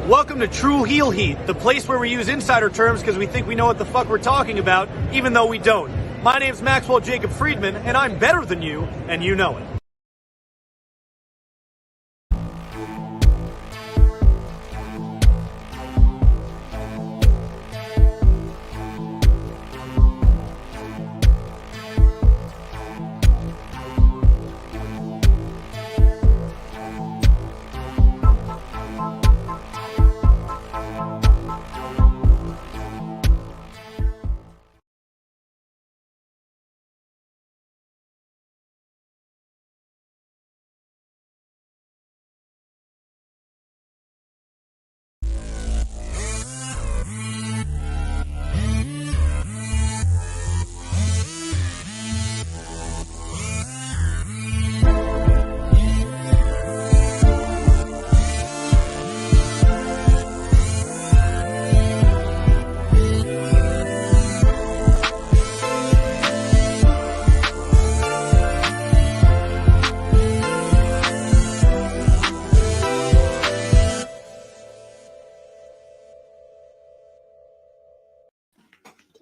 Welcome to True Heel Heat, the place where we use insider terms because we think we know what the fuck we're talking about, even though we don't. My name's Maxwell Jacob Friedman, and I'm better than you, and you know it.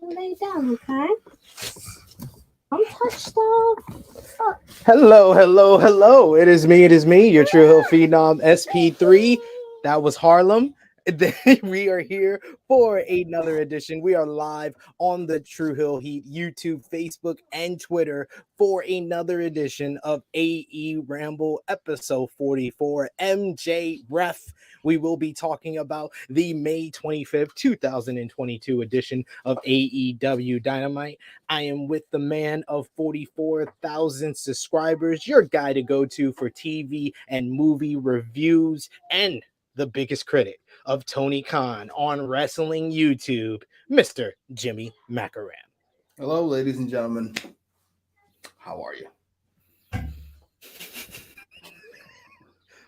Lay down, okay? Don't touch stuff. Oh. Hello. It is me, your True Hill Phenom SP3. That was Harlem. We are here for another edition. We are live on the True Hill Heat YouTube, Facebook, and Twitter for another edition of AEWramble episode 44 MJ Ref. We will be talking about the May 25th, 2022 edition of AEW Dynamite. I am with the man of 44,000 subscribers, your guy to go to for TV and movie reviews, and the biggest critic of Tony Khan on wrestling YouTube, Mr. Jimmy Macram. Hello, ladies and gentlemen. How are you?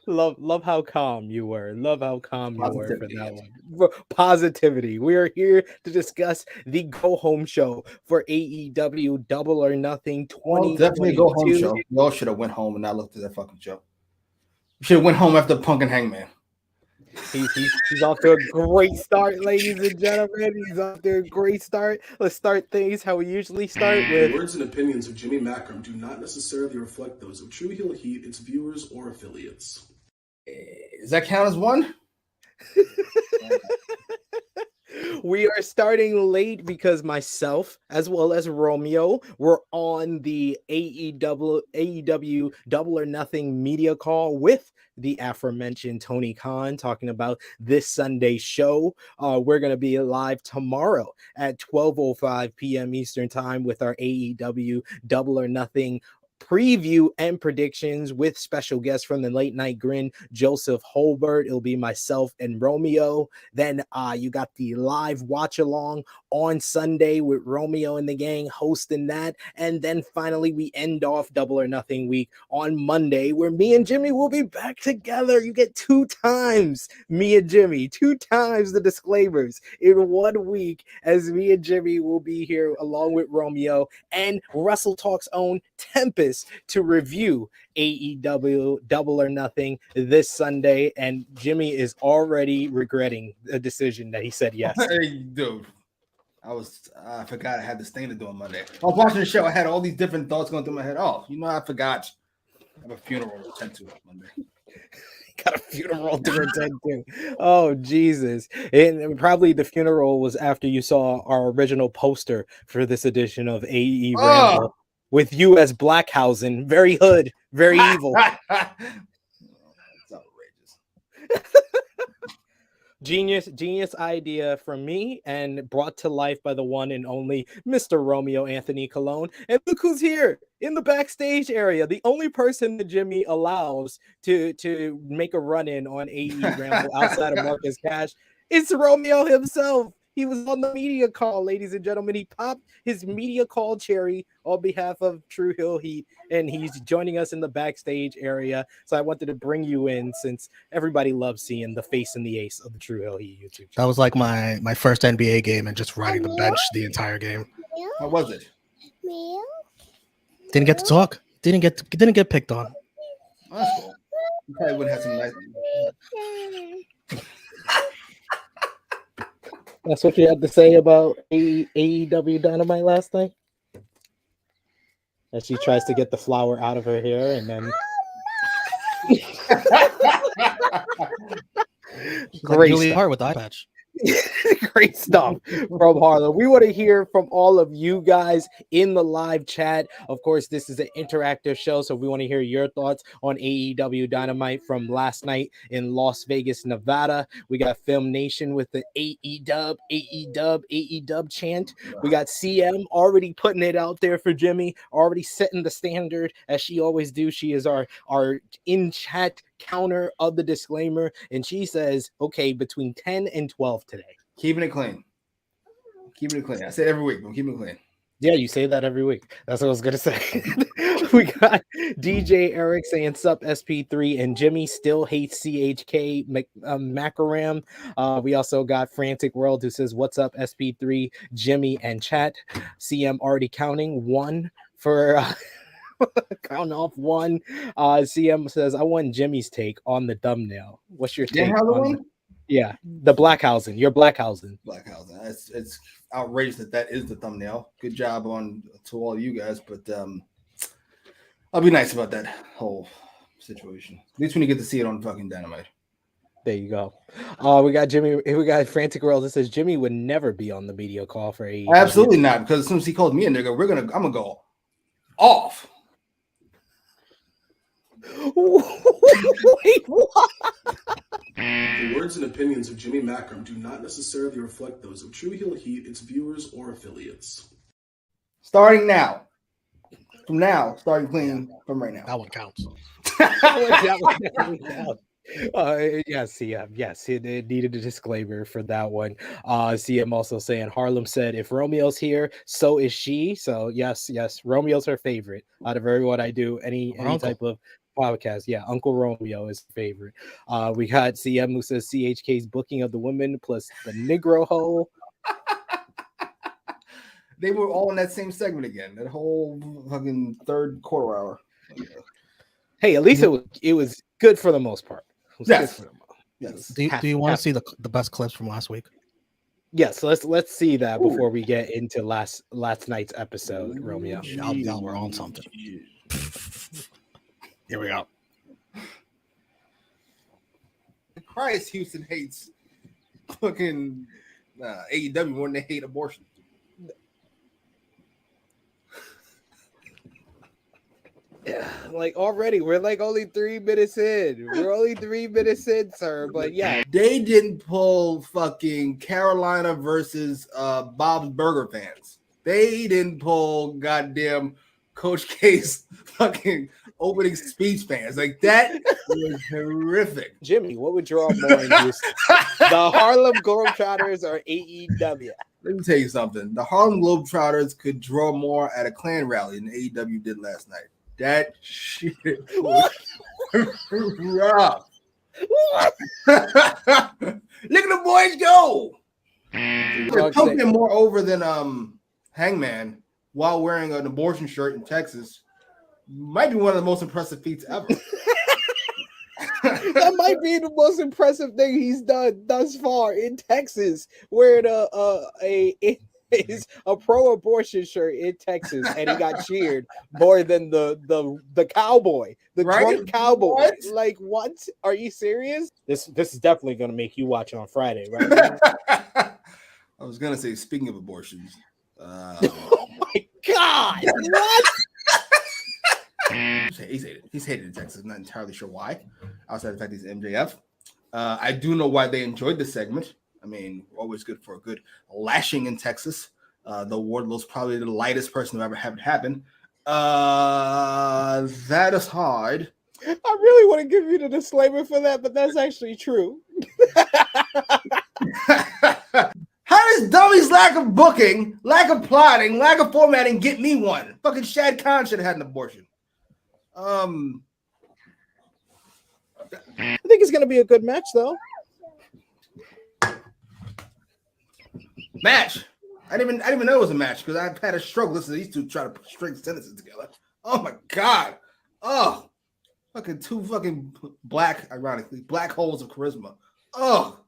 Love how calm you were. Love how calm you were for that one. Positivity. We are here to discuss the go home show for AEW Double or Nothing 2022. Definitely a go home show. You all should have went home and not looked at that fucking show. You should have went home after Punk and Hangman. He's off to a great start, ladies and gentlemen. He's off to a great start. Let's start things how we usually start with. The words and opinions of Jimmy Macram do not necessarily reflect those of True Heel Heat, its viewers, or affiliates. Does that count as one? We are starting late because myself, as well as Romeo, were on the AEW Double or Nothing media call with the aforementioned Tony Khan talking about this Sunday show. We're going to be live tomorrow at 12:05 p.m. Eastern Time with our AEW Double or Nothing preview and predictions with special guests from the Late Night Grin, Joseph Holbert. It'll be myself and Romeo. Then you got the live watch along on Sunday with Romeo and the gang hosting that. And then finally we end off Double or Nothing week on Monday where me and Jimmy will be back together. You get 2 times me and Jimmy, 2 times the disclaimers in 1 week, as me and Jimmy will be here along with Romeo and Wrestle Talk's own Tempest to review AEW Double or Nothing this Sunday. And Jimmy is already regretting a decision that he said yes. Hey, dude. I forgot I had this thing to do on Monday. I was watching the show. I had all these different thoughts going through my head. Oh, I forgot. I have a funeral to attend to on Monday. Got a funeral to attend to. Oh, Jesus. And probably the funeral was after you saw our original poster for this edition of AEWramble. With you as Blackhausen, very hood, very evil. That's outrageous. Genius idea from me and brought to life by the one and only Mr. Romeo Anthony Colon. And look who's here in the backstage area. The only person that Jimmy allows to make a run-in on AEWramble outside of Marcus Cash is Romeo himself. He was on the media call, ladies and gentlemen. He popped his media call cherry on behalf of True Hill Heat, and he's joining us in the backstage area. So I wanted to bring you in since everybody loves seeing the face and the ace of the True Hill Heat YouTube channel. That was like my first NBA game and just riding the bench the entire game. How was it? Didn't get to talk. Didn't get picked on. Oh, that's cool. You probably would have some nice. That's what you had to say about AEW Dynamite last night? As she tries to get the flower out of her hair and then... Great Julie Hart with the eye patch. Great stuff from Harlem. We want to hear from all of you guys in the live chat. Of course, this is an interactive show, so we want to hear your thoughts on AEW Dynamite from last night in Las Vegas, Nevada. We got Film Nation with the AEW chant. We got CM already putting it out there for Jimmy, already setting the standard as she always do. She is our in-chat counter of the disclaimer, and she says, okay, between 10 and 12 today. Keeping it clean. Keeping it clean. I say it every week, but keeping it clean. Yeah, you say that every week. That's what I was gonna say. We got DJ Eric saying sup SP3 and Jimmy still hates CHK Macram. We also got Frantic World who says what's up SP3 Jimmy and chat. CM already counting one for counting off one. CM says I want Jimmy's take on the thumbnail. What's your take on the Blackhausen? Your Blackhausen. It's outrageous that is the thumbnail. Good job to all you guys, but I'll be nice about that whole situation. At least when you get to see it on fucking Dynamite. There you go. We got Frantic World that says Jimmy would never be on the video call for AEW. Absolutely not, because as soon as he called me a nigga, I'm gonna go off. Wait, what? The words and opinions of Jimmy Macram do not necessarily reflect those of True Heel Heat, its viewers, or affiliates. Starting now. Starting clean from right now. That one counts. Yes, it needed a disclaimer for that one. CM also saying Harlem said if Romeo's here, so is she. So yes, Romeo's her favorite out of everyone I do any type of podcast. Yeah, Uncle Romeo is favorite. We got CM who says CHK's booking of the women plus the Negro hole. They were all in that same segment again. That whole fucking third quarter hour. Hey, at least it was good for the most part. Yes. Do you want to see the best clips from last week? Yes, let's see that before we get into last night's episode, Romeo. Y'all were on something. Here we go. Christ, Houston hates fucking AEW more than they hate abortion. Yeah, like already we're like only 3 minutes in. We're only 3 minutes in, sir. But yeah, they didn't pull fucking Carolina versus Bob's Burger fans. They didn't pull goddamn Coach K's fucking opening speech fans. Like that was horrific. Jimmy, what would draw more in Houston? The Harlem Globetrotters or AEW? Let me tell you something. The Harlem Globetrotters could draw more at a Klan rally than AEW did last night. That shit was rough. Look at the boys go. They're poking more over than Hangman while wearing an abortion shirt in Texas. Might be one of the most impressive feats ever. That might be the most impressive thing he's done thus far in Texas, wearing a pro-abortion shirt in Texas, and he got cheered more than the cowboy, the drunk cowboy. What? Like, what? Are you serious? This is definitely going to make you watch on Friday, right? I was going to say, speaking of abortions. Oh my God! What? He's hated in Texas. I'm not entirely sure why. Outside of the fact he's MJF. I do know why they enjoyed the segment. I mean, always good for a good lashing in Texas. The Wardlow's probably the lightest person to ever have it happen. That is hard. I really want to give you the disclaimer for that, but that's actually true. How does Dummy's lack of booking, lack of plotting, lack of formatting get me one? Fucking Shad Khan should have had an abortion. I think it's going to be a good match, though. Match. I didn't even know it was a match because I've had a struggle listening to these two try to put string sentences together. Oh my God. Oh, fucking two fucking black, ironically, black holes of charisma. Oh,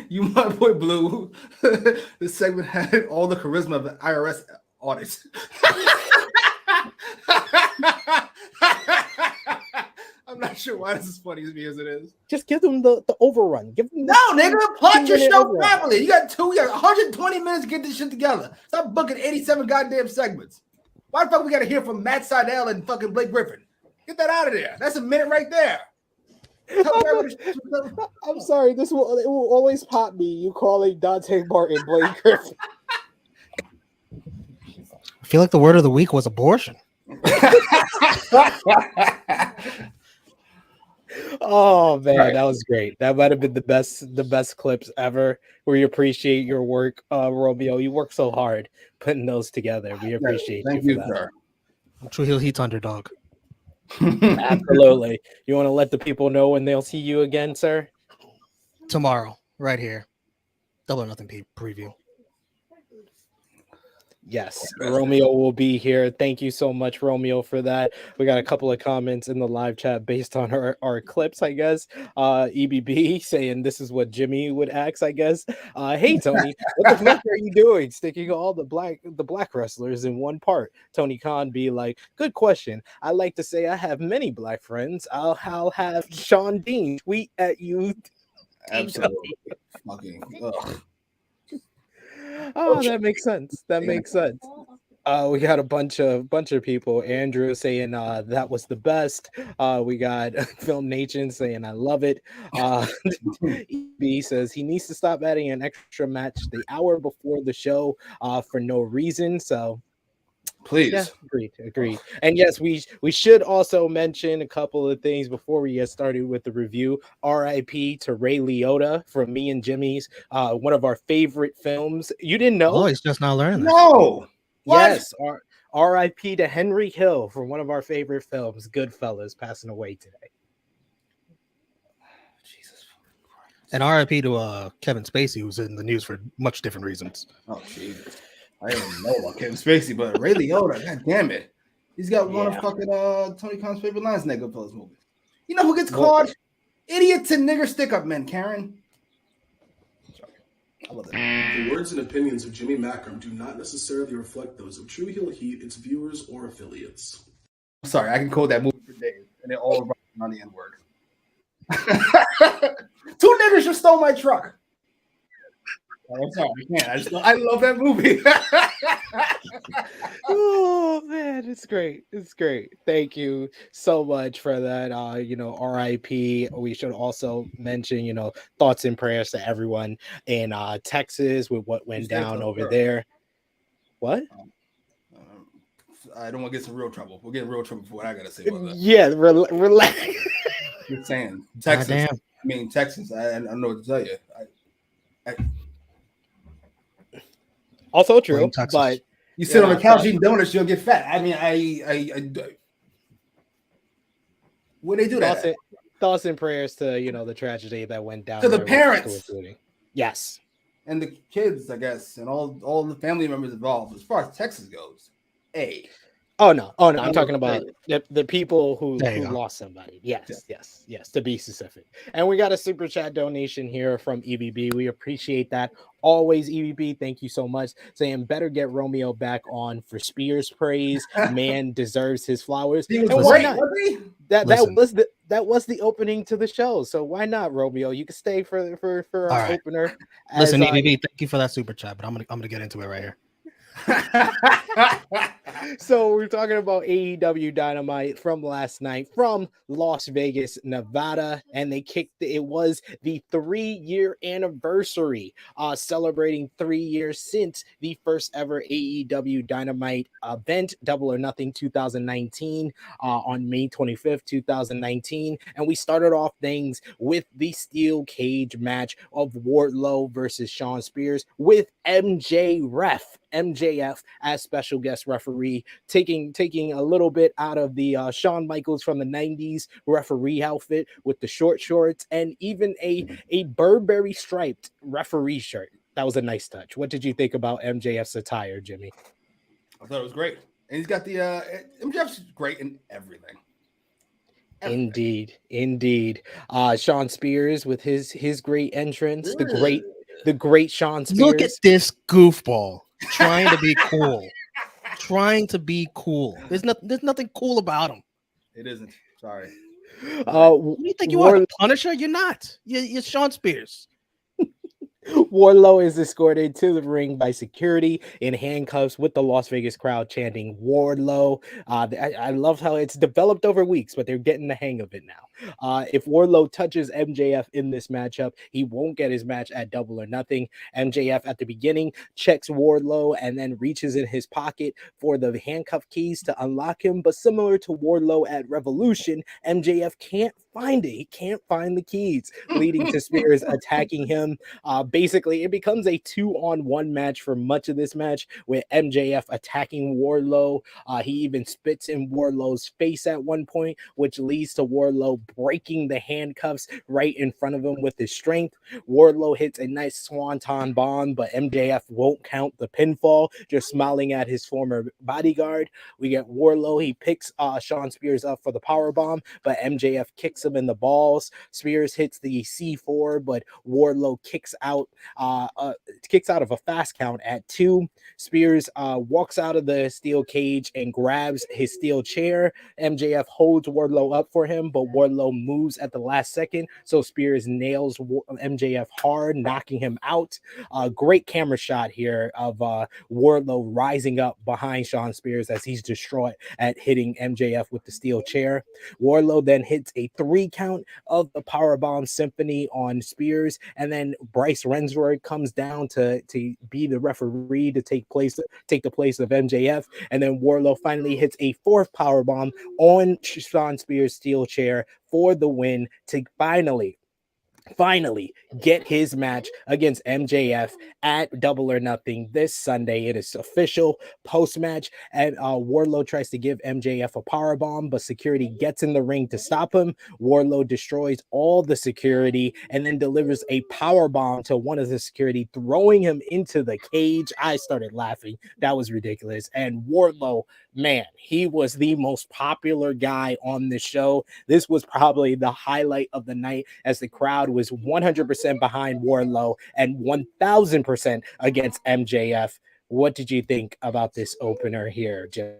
You my boy Blue. This segment had all the charisma of the IRS audits. I'm not sure why this is funny to me as it is. Just give them the overrun. Give them No, nigga, plot your show overrun. properly. You got 120 minutes to get this shit together. Stop booking 87 goddamn segments. Why the fuck we gotta hear from Matt Sydal and fucking Blake Griffin? Get that out of there. That's a minute right there. I'm sorry. It will always pop me. You calling Dante Martin Blake Griffin? I feel like the word of the week was abortion. Oh man, Right. that was great. That might have been the best clips ever. We appreciate your work, Romeo. You work so hard putting those together. We appreciate Thank you you, for that. sir. True Heel Heat's underdog. Absolutely. You want to let the people know when they'll see you again, sir? Tomorrow, right here. Double or Nothing preview. Yes, Romeo will be here. Thank you so much, Romeo, for that. We got a couple of comments in the live chat based on our clips, I guess. EBB saying this is what Jimmy would ask, I guess. Hey, Tony, what the fuck are you doing? Sticking all the black wrestlers in one part. Tony Khan be like, good question. I like to say I have many black friends. I'll have Sean Dean tweet at you. Absolutely. Fucking. Ugh. Oh, that makes sense. That makes sense. We got a bunch of people. Andrew saying that was the best. We got Film Nation saying I love it. EB says he needs to stop adding an extra match the hour before the show for no reason. So Please. yeah, agreed. And yes, we should also mention a couple of things before we get started with the review. RIP to Ray Liotta from me and Jimmy's, one of our favorite films. You didn't know? Oh, he's just now learning this. No. What? Yes. RIP to Henry Hill from one of our favorite films, Goodfellas, passing away today. Jesus. And RIP to Kevin Spacey, who's in the news for much different reasons. Oh, Jesus. I didn't even know about Kevin Spacey, but Ray Liotta, god damn it. He's got one of fucking Tony Khan's favorite lines in that Goodfellas movie. You know who gets called idiots and nigger stick-up men, Karen? Sorry. I love that. The words and opinions of Jimmy Macram do not necessarily reflect those of True Heel Heat, its viewers, or affiliates. I'm sorry, I can quote that movie for days, and it all on the N-word. Two niggers just stole my truck. I'm sorry, I can't. I love that movie. Oh man, it's great. It's great. Thank you so much for that. RIP. We should also mention, thoughts and prayers to everyone in Texas with what went down over there. What? I don't want to get some real trouble. We'll get in real trouble for what I gotta say about that. Yeah, relax. Just saying, Texas. Goddamn. I mean, Texas. I don't know what to tell you. Also true, Texas. but You sit on the couch eating donuts, you'll get fat. I mean, I when they do that, thoughts and prayers to the tragedy that went down to the there with parents. school shooting. Yes, and the kids, I guess, and all the family members involved. As far as Texas goes, Oh no! I'm talking about the people who go. lost somebody. Yes, to be specific. And we got a super chat donation here from EBB. We appreciate that. Always, EBB. Thank you so much. Saying better get Romeo back on for Spears praise. Man deserves his flowers. He was And great, why not? wasn't he? That was the opening to the show. So why not, Romeo? You can stay for our right. opener. Listen, EBB, thank you for that super chat, but I'm gonna get into it right here. So we're talking about AEW Dynamite from last night from Las Vegas, Nevada, and it was the 3-year anniversary, celebrating 3 years since the first ever AEW Dynamite event, Double or Nothing 2019, on May 25th, 2019. And we started off things with the steel cage match of Wardlow versus Shawn Spears with MJF as special guest referee, taking a little bit out of the Shawn Michaels from the 90s referee outfit with the short shorts and even a Burberry striped referee shirt. That was a nice touch. What did you think about MJF's attire, Jimmy? I thought it was great, and he's got the MJF's great in everything. Indeed. Shawn Spears with his great entrance, the great Shawn Look at Spears. this goofball trying to be cool. There's nothing cool about him. It isn't. Sorry. Who do you think you are, the Punisher? You're not. You're Shawn Spears. Wardlow is escorted to the ring by security in handcuffs with the Las Vegas crowd chanting Wardlow. I love how it's developed over weeks, but they're getting the hang of it now. If Wardlow touches MJF in this matchup, he won't get his match at Double or Nothing. MJF at the beginning checks Wardlow and then reaches in his pocket for the handcuff keys to unlock him. But similar to Wardlow at Revolution, MJF can't find it. He can't find the keys, leading to Spears attacking him. Basically, it becomes a 2-on-1 match for much of this match with MJF attacking Wardlow. He even spits in Wardlow's face at one point, which leads to Wardlow breaking the handcuffs right in front of him with his strength. Wardlow hits a nice swanton bomb, but MJF won't count the pinfall, just smiling at his former bodyguard. We get Wardlow. He picks Shawn Spears up for the power bomb, but MJF kicks him in the balls. Spears hits the C4, but Wardlow kicks out of a fast count at 2. Spears walks out of the steel cage and grabs his steel chair. MJF holds Wardlow up for him, but Wardlow moves at the last second, so Spears nails MJF hard, knocking him out. Great camera shot here of Wardlow rising up behind Shawn Spears as he's distraught at hitting MJF with the steel chair. Wardlow then hits a 3 count of the Powerbomb Symphony on Spears, and then Bryce Rensworth comes down to be the referee to take the place of MJF, and then Wardlow finally hits a 4th powerbomb on Shawn Spears' steel chair for the win to finally get his match against MJF at Double or Nothing this Sunday. It is official post-match, and Wardlow tries to give MJF a powerbomb, but security gets in the ring to stop him. Wardlow destroys all the security and then delivers a powerbomb to one of the security, throwing him into the cage. I started laughing. That was ridiculous. And Wardlow, man, he was the most popular guy on the show. This was probably the highlight of the night, as the crowd was 100% behind Wardlow and 1000% against MJF. What did you think about this opener here, Jim?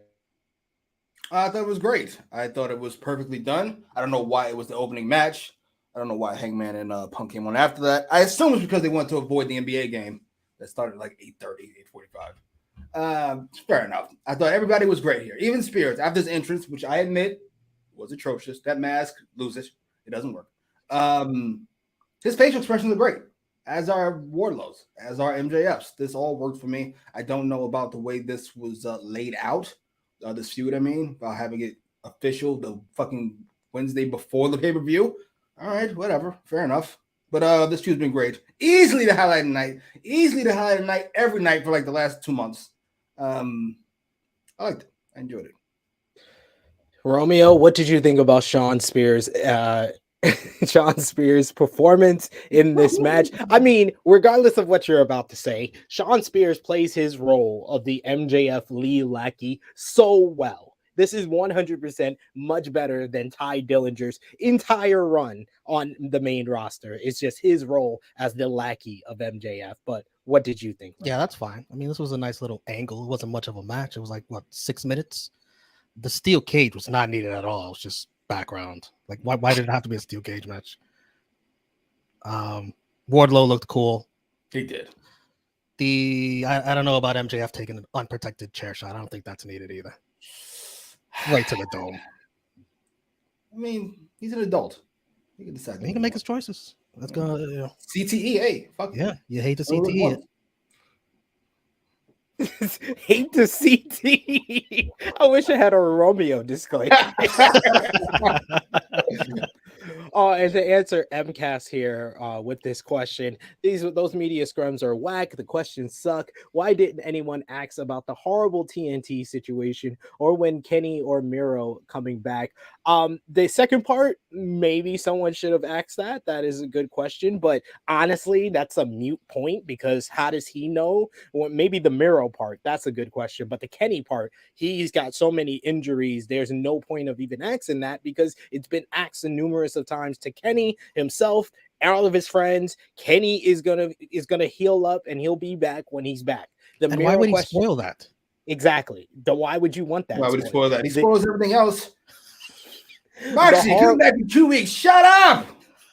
I thought it was great. I thought it was perfectly done. I don't know why it was the opening match. I don't know why Hangman and Punk came on after that. I assume it's because they wanted to avoid the NBA game that started like 8:30, 8:45. Fair enough. I thought everybody was great here. Even Spears, after his entrance, which I admit was atrocious. That mask, lose it. It doesn't work. His facial expressions are great, as are Wardlow's, as are MJF's. This all worked for me. I don't know about the way this was laid out, this feud, about having it official the fucking Wednesday before the pay-per-view. All right, whatever. Fair enough. But this feud's been great. Easily the highlight of the night. Easily the highlight of the night every night for like the last 2 months. I liked it. I enjoyed it. Romeo, what did you think about Shawn Spears' performance in this match? I mean, regardless of what you're about to say, Shawn Spears plays his role of the MJF Lee lackey so well. This is 100% much better than Ty Dillinger's entire run on the main roster. It's just his role as the lackey of MJF. But what did you think? Yeah, that's fine. I mean, this was a nice little angle. It wasn't much of a match. It was like, 6 minutes? The steel cage was not needed at all. It was just background. Like, why did it have to be a steel cage match? Wardlow looked cool. He did. I don't know about MJF taking an unprotected chair shot. I don't think that's needed either. Right to the dome. I mean, he's an adult. He can decide. He can make his choices. Let's go. CTE, hey, fuck yeah. You hate the CTE. Hate the CTE. I wish I had a Romeo disclaimer. And to answer MCAS here with this question, those media scrums are whack. The questions suck. Why didn't anyone ask about the horrible TNT situation or when Kenny or Miro coming back? The second part, maybe someone should have asked that. That is a good question, but honestly, that's a mute point because how does he know? Well, maybe the Miro part, that's a good question, but the Kenny part, he's got so many injuries. There's no point of even asking that because it's been asked numerous of times to Kenny himself, all of his friends. Kenny is gonna heal up and he'll be back when he's back. The And why Miro would he question, spoil that? exactly. Why would you want that? Why would he spoiled? spoil that? He spoils everything else. The Moxie, come back in 2 weeks. Shut up.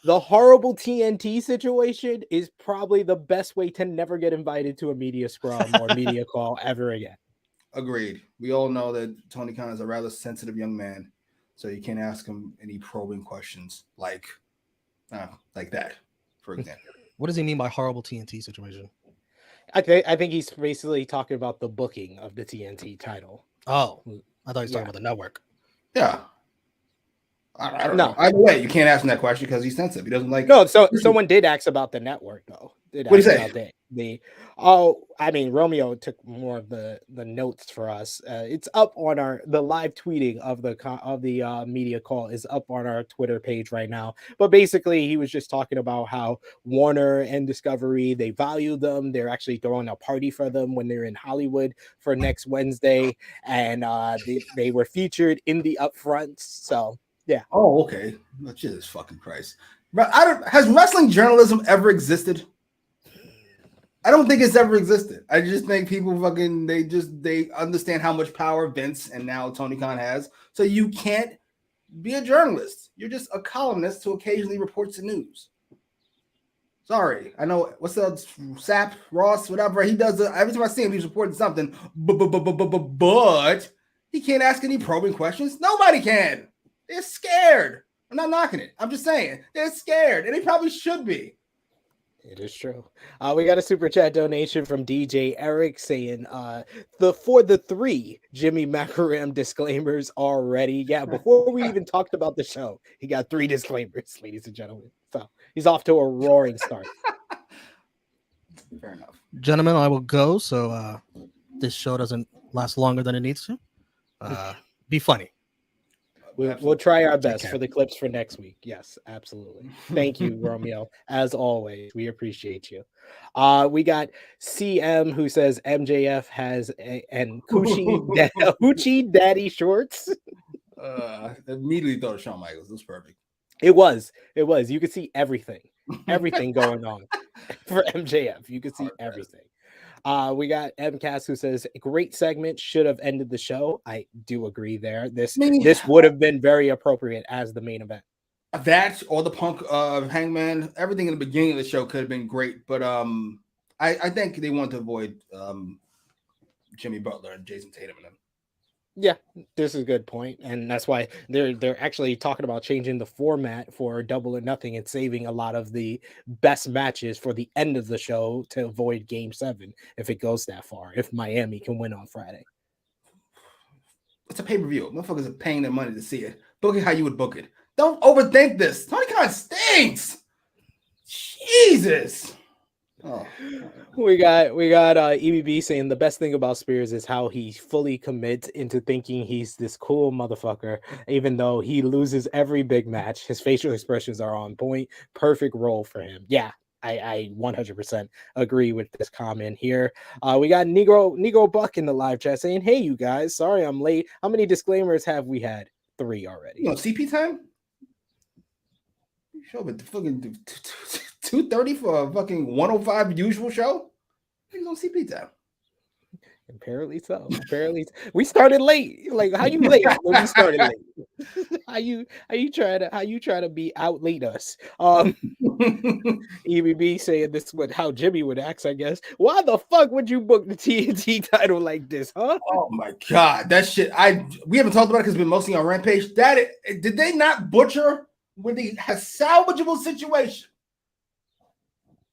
The horrible TNT situation is probably the best way to never get invited to a media scrum or media call ever again. Agreed. We all know that Tony Khan is a rather sensitive young man, so you can't ask him any probing questions like that, for example. What does he mean by horrible TNT situation? I think he's basically talking about the booking of the TNT title. Oh, I thought he was talking about the network. Yeah. I don't know. Either way, you can't ask him that question because he's sensitive. He doesn't like. No, so someone did ask about the network though. What did he say? Romeo took more of the notes for us. It's up on the live tweeting of the media call is up on our Twitter page right now. But basically, he was just talking about how Warner and Discovery, they value them. They're actually throwing a party for them when they're in Hollywood for next Wednesday, and they were featured in the upfronts. So yeah. Oh, okay. Jesus fucking Christ. Has wrestling journalism ever existed? I don't think it's ever existed. I just think people they understand how much power Vince and now Tony Khan has. So you can't be a journalist. You're just a columnist who occasionally reports the news. Sorry. I know what's the Sap, Ross, whatever. He does every time I see him, he's reporting something. But he can't ask any probing questions. Nobody can. They're scared. I'm not knocking it. I'm just saying they're scared, and they probably should be. It is true. We got a super chat donation from DJ Eric saying for the 3 Jimmy Macram disclaimers already. Yeah, before we even talked about the show, he got 3 disclaimers, ladies and gentlemen. So he's off to a roaring start. Fair enough. Gentlemen, I will go so this show doesn't last longer than it needs to. Be funny. We'll try our best for the clips for next week. Yes, absolutely. Thank you, Romeo. As always, we appreciate you. We got CM who says MJF has and Hoochie Daddy shorts. Immediately thought of Shawn Michaels. It was perfect. It was. You could see everything going on for MJF. You could see everything. We got MCast who says great segment, should have ended the show. I do agree there. This would have been very appropriate as the main event. That or the Punk Hangman, everything in the beginning of the show could have been great, but I think they want to avoid Jimmy Butler and Jason Tatum and them. Yeah, this is a good point, and that's why they're actually talking about changing the format for Double or Nothing and saving a lot of the best matches for the end of the show to avoid Game 7 if it goes that far. If Miami can win on Friday, it's a pay-per-view. Motherfuckers are paying their money to see it. Book it how you would book it. Don't overthink this. Tony Khan stinks. Jesus. Oh. We got EBB saying the best thing about Spears is how he fully commits into thinking he's this cool motherfucker, even though he loses every big match. His facial expressions are on point. Perfect role for him. Yeah, I 100% agree with this comment here. We got Negro Buck in the live chat saying, "Hey, you guys, sorry I'm late. How many disclaimers have we had? 3 already. You know, CP time? Show up at the fucking 2:30 for a fucking 105 usual show? He's on CP time. Apparently so. We started late. Like, how you late when we started late? how you try to be out late us? EBB saying this is how Jimmy would ask, I guess. Why the fuck would you book the TNT title like this, huh? Oh my god, that shit. We haven't talked about it because we've been mostly on Rampage. Did they not butcher with the salvageable situation?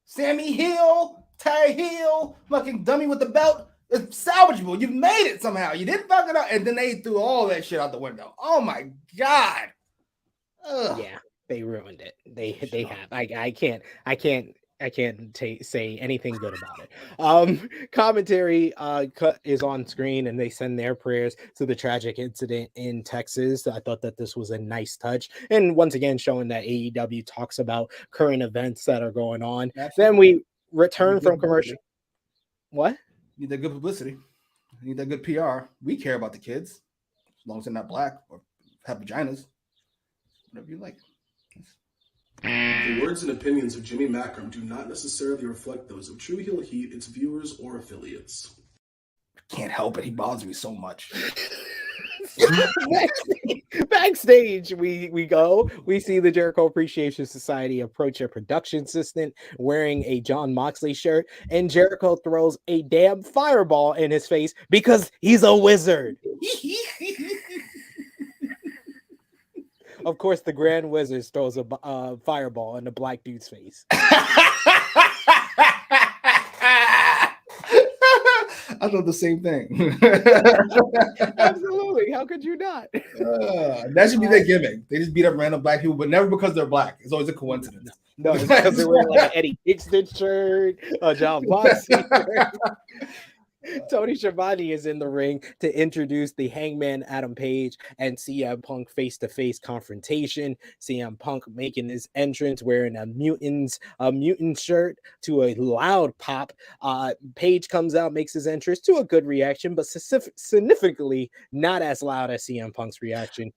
Sammy Hill, Ty Hill, fucking dummy with the belt. It's salvageable. You've made it somehow. You didn't fuck it up, and then they threw all that shit out the window. Oh my god. Ugh. Yeah, they ruined it. They have. I can't say anything good about it. Commentary is on screen, and they send their prayers to the tragic incident in Texas. I thought that this was a nice touch, and once again showing that AEW talks about current events that are going on. Absolutely. Then we return from commercial. What? You need that good publicity. You need that good PR. We care about the kids, as long as they're not black or have vaginas. Whatever you like. The words and opinions of Jimmy Macram do not necessarily reflect those of True Heel Heat, its viewers, or affiliates. Can't help it. He bothers me so much. Backstage, we go. We see the Jericho Appreciation Society approach a production assistant wearing a John Moxley shirt, and Jericho throws a damn fireball in his face because he's a wizard. Of course, the Grand Wizard throws a fireball in the black dude's face. I thought the same thing. Absolutely. How could you not? That should be their gimmick. They just beat up random black people, but never because they're black. It's always a coincidence. No, it's because they're wearing like an Eddie Kingston shirt, a John Moxley shirt. Tony Schiavone is in the ring to introduce the Hangman Adam Page and CM Punk face-to-face confrontation. CM Punk making his entrance wearing a mutant shirt to a loud pop. Page comes out, makes his entrance to a good reaction, but significantly not as loud as CM Punk's reaction.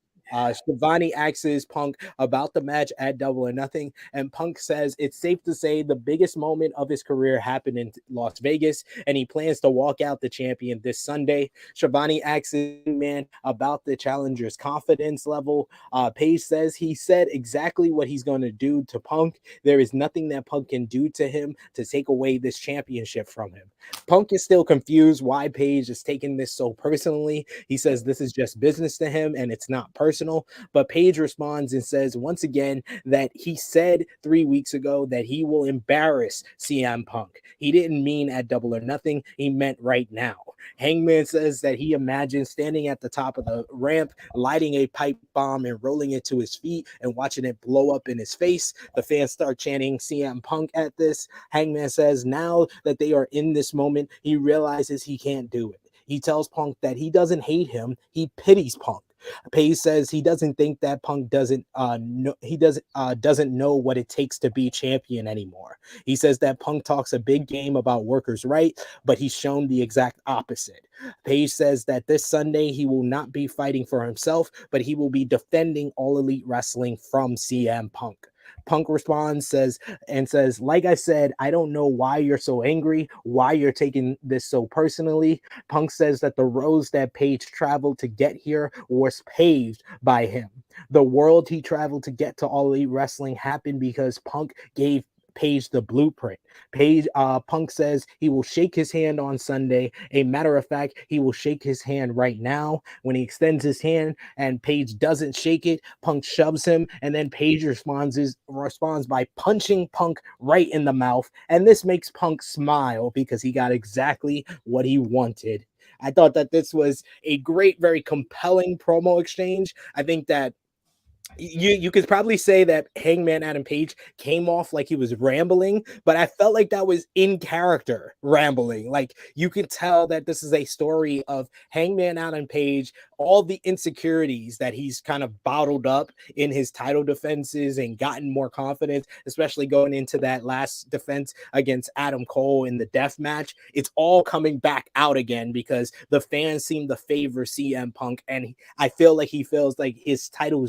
Schiavone asks Punk about the match at Double or Nothing, and Punk says it's safe to say the biggest moment of his career happened in Las Vegas, and he plans to walk out the champion this Sunday. Schiavone asks man about the challenger's confidence level. Page says he said exactly what he's going to do to Punk. There is nothing that Punk can do to him to take away this championship from him. Punk is still confused why Page is taking this so personally. He says this is just business to him and it's not personal, but Page responds and says once again that he said 3 weeks ago that he will embarrass CM Punk. He didn't mean at Double or Nothing, he meant right now. Hangman says that he imagines standing at the top of the ramp, lighting a pipe bomb and rolling it to his feet and watching it blow up in his face. The fans start chanting CM Punk at this. Hangman says now that they are in this moment, he realizes he can't do it. He tells Punk that he doesn't hate him, he pities Punk. Page says he doesn't think that Punk doesn't know what it takes to be champion anymore. He says that Punk talks a big game about workers' right, but he's shown the exact opposite. Page says that this Sunday he will not be fighting for himself, but he will be defending All Elite Wrestling from CM Punk. Punk responds, says, like I said, I don't know why you're so angry, why you're taking this so personally. Punk says that the roads that Page traveled to get here was paved by him. The world he traveled to get to All Elite Wrestling happened because Punk gave Page the blueprint. Punk says he will shake his hand on Sunday. A matter of fact, he will shake his hand right now. When he extends his hand and Page doesn't shake it, Punk shoves him, and then Page responds by punching Punk right in the mouth. And this makes Punk smile because he got exactly what he wanted. I thought that this was a great, very compelling promo exchange. I think that you could probably say that Hangman Adam Page came off like he was rambling, but I felt like that was in character rambling. Like you could tell that this is a story of Hangman Adam Page, all the insecurities that he's kind of bottled up in his title defenses and gotten more confidence, especially going into that last defense against Adam Cole in the death match. It's all coming back out again because the fans seem to favor CM Punk, and I feel like he feels like his title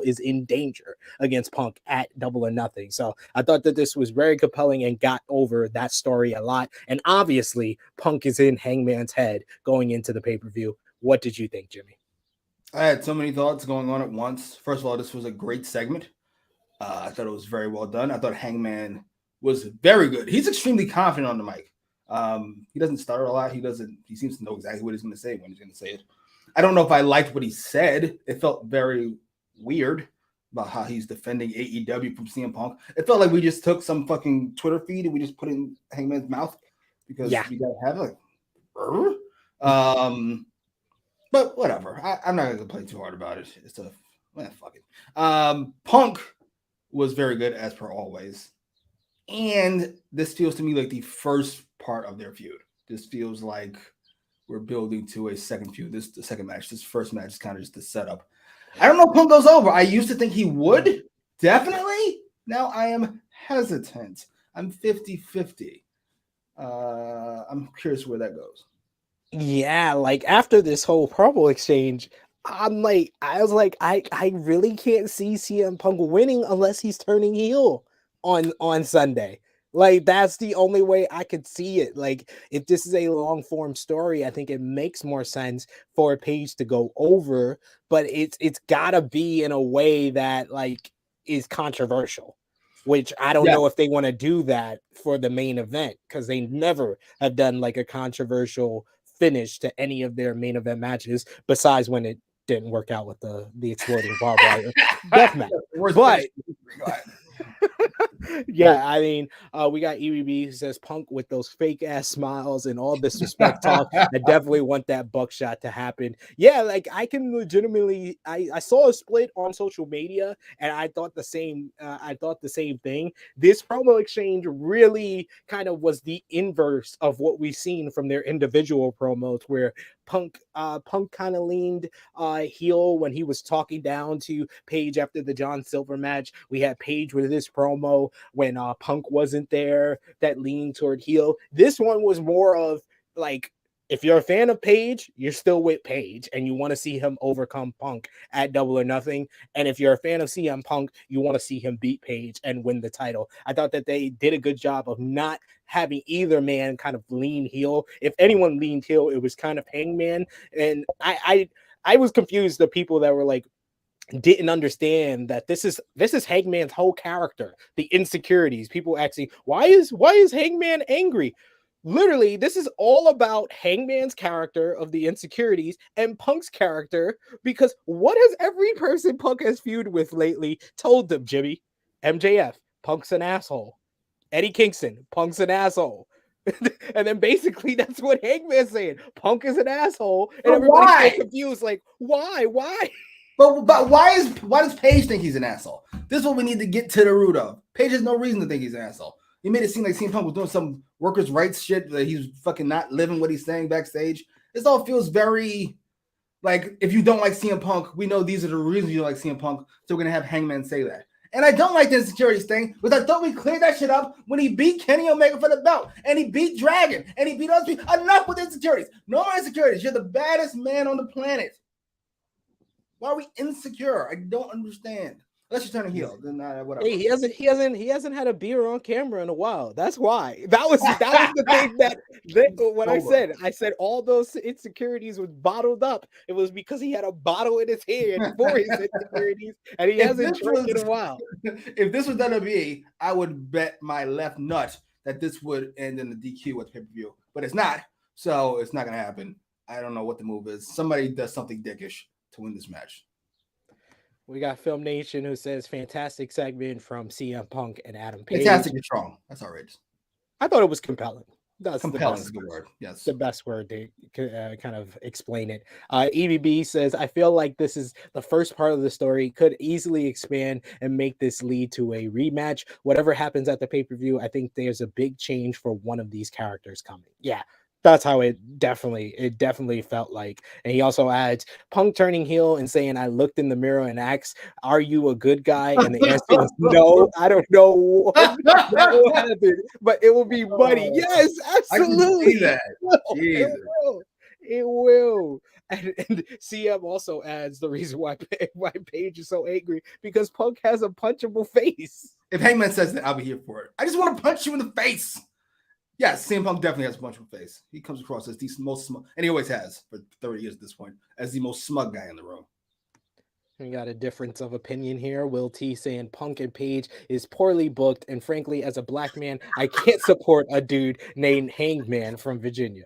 is in danger against Punk at Double or Nothing. So I thought that this was very compelling and got over that story a lot. And obviously, Punk is in Hangman's head going into the pay-per-view. What did you think, Jimmy? I had so many thoughts going on at once. First of all, this was a great segment. I thought it was very well done. I thought Hangman was very good. He's extremely confident on the mic. He doesn't stutter a lot. He seems to know exactly what he's going to say when he's going to say it. I don't know if I liked what he said. It felt very weird about how he's defending AEW from CM Punk. It felt like we just took some fucking Twitter feed and we just put it in Hangman's mouth because we gotta have it. But whatever. I'm not gonna complain too hard about it. It's fuck it. Punk was very good as per always. And this feels to me like the first part of their feud. This feels like we're building to a second feud. The second match. This first match is kind of just the setup. I don't know if Punk goes over. I used to think he would. Definitely. Now I am hesitant. I'm 50-50. I'm curious where that goes. Yeah, like after this whole promo exchange, I was like, I really can't see CM Punk winning unless he's turning heel on Sunday. Like that's the only way I could see it. Like if this is a long form story, I think it makes more sense for Page to go over, but it's gotta be in a way that like is controversial, which I don't know if they want to do that for the main event because they never have done like a controversial finish to any of their main event matches besides when it didn't work out with the exploding barbed wire death match. But yeah, I mean, we got EBB who says Punk with those fake ass smiles and all disrespect talk. I definitely want that buckshot to happen. Yeah, like I can legitimately. I saw a split on social media, and I thought the same. I thought the same thing. This promo exchange really kind of was the inverse of what we've seen from their individual promos, where Punk kind of leaned heel when he was talking down to Page after the John Silver match. We had Page with this promo when Punk wasn't there that leaned toward heel. This one was more of like, if you're a fan of Page, you're still with Page and you want to see him overcome Punk at Double or Nothing. And if you're a fan of CM Punk, you want to see him beat Page and win the title. I thought that they did a good job of not having either man kind of lean heel. If anyone leaned heel, it was kind of Hangman. And I was confused, the people that were like, didn't understand that this is Hangman's whole character, the insecurities. People asking, why is Hangman angry? Literally, this is all about Hangman's character of the insecurities and Punk's character, because what has every person Punk has feuded with lately told them, Jimmy? MJF, Punk's an asshole. Eddie Kingston, Punk's an asshole. And then basically that's what Hangman's saying. Punk is an asshole. And everybody's so confused, like, why? But why does Page think he's an asshole? This is what we need to get to the root of. Page has no reason to think he's an asshole. He made it seem like CM Punk was doing some workers' rights shit, that he's fucking not living what he's saying backstage. This all feels very like, if you don't like CM Punk, we know these are the reasons you don't like CM Punk, so we're gonna have Hangman say that. And I don't like the insecurities thing, because I thought we cleared that shit up when he beat Kenny Omega for the belt, and he beat Dragon, and he beat other people. Enough with insecurities. No more insecurities. You're the baddest man on the planet. Why are we insecure? I don't understand. Unless you're turning heel, then whatever. Hey, he hasn't had a beer on camera in a while. That's why. That was the thing that when I said all those insecurities was bottled up. It was because he had a bottle in his hand for his insecurities, and he hasn't drank in a while. If this was WWE, I would bet my left nut that this would end in the DQ at the pay-per-view, but it's not. So it's not gonna happen. I don't know what the move is. Somebody does something dickish to win this match. We got Film Nation who says fantastic segment from CM Punk and Adam Page. Fantastic and strong. That's outrageous. I thought it was compelling. That's compelling is a good word. Yes, the best word to kind of explain it. EBB says, I feel like this is the first part of the story, could easily expand and make this lead to a rematch. Whatever happens at the pay-per-view, I think there's a big change for one of these characters coming. Yeah. That's how it definitely felt like. And he also adds, Punk turning heel and saying, I looked in the mirror and asked, are you a good guy? And the answer was no. I don't know what happened, but it will be funny. Yes, absolutely. I can see that. It will. And CM also adds the reason why Page is so angry, because Punk has a punchable face. If Hangman says that, I'll be here for it. I just want to punch you in the face. Yes, CM Punk definitely has a punchable face. He comes across as the most smug, and he always has for 30 years at this point, as the most smug guy in the room. We got a difference of opinion here. Will T saying Punk and Page is poorly booked, and frankly, as a black man, I can't support a dude named Hangman from Virginia.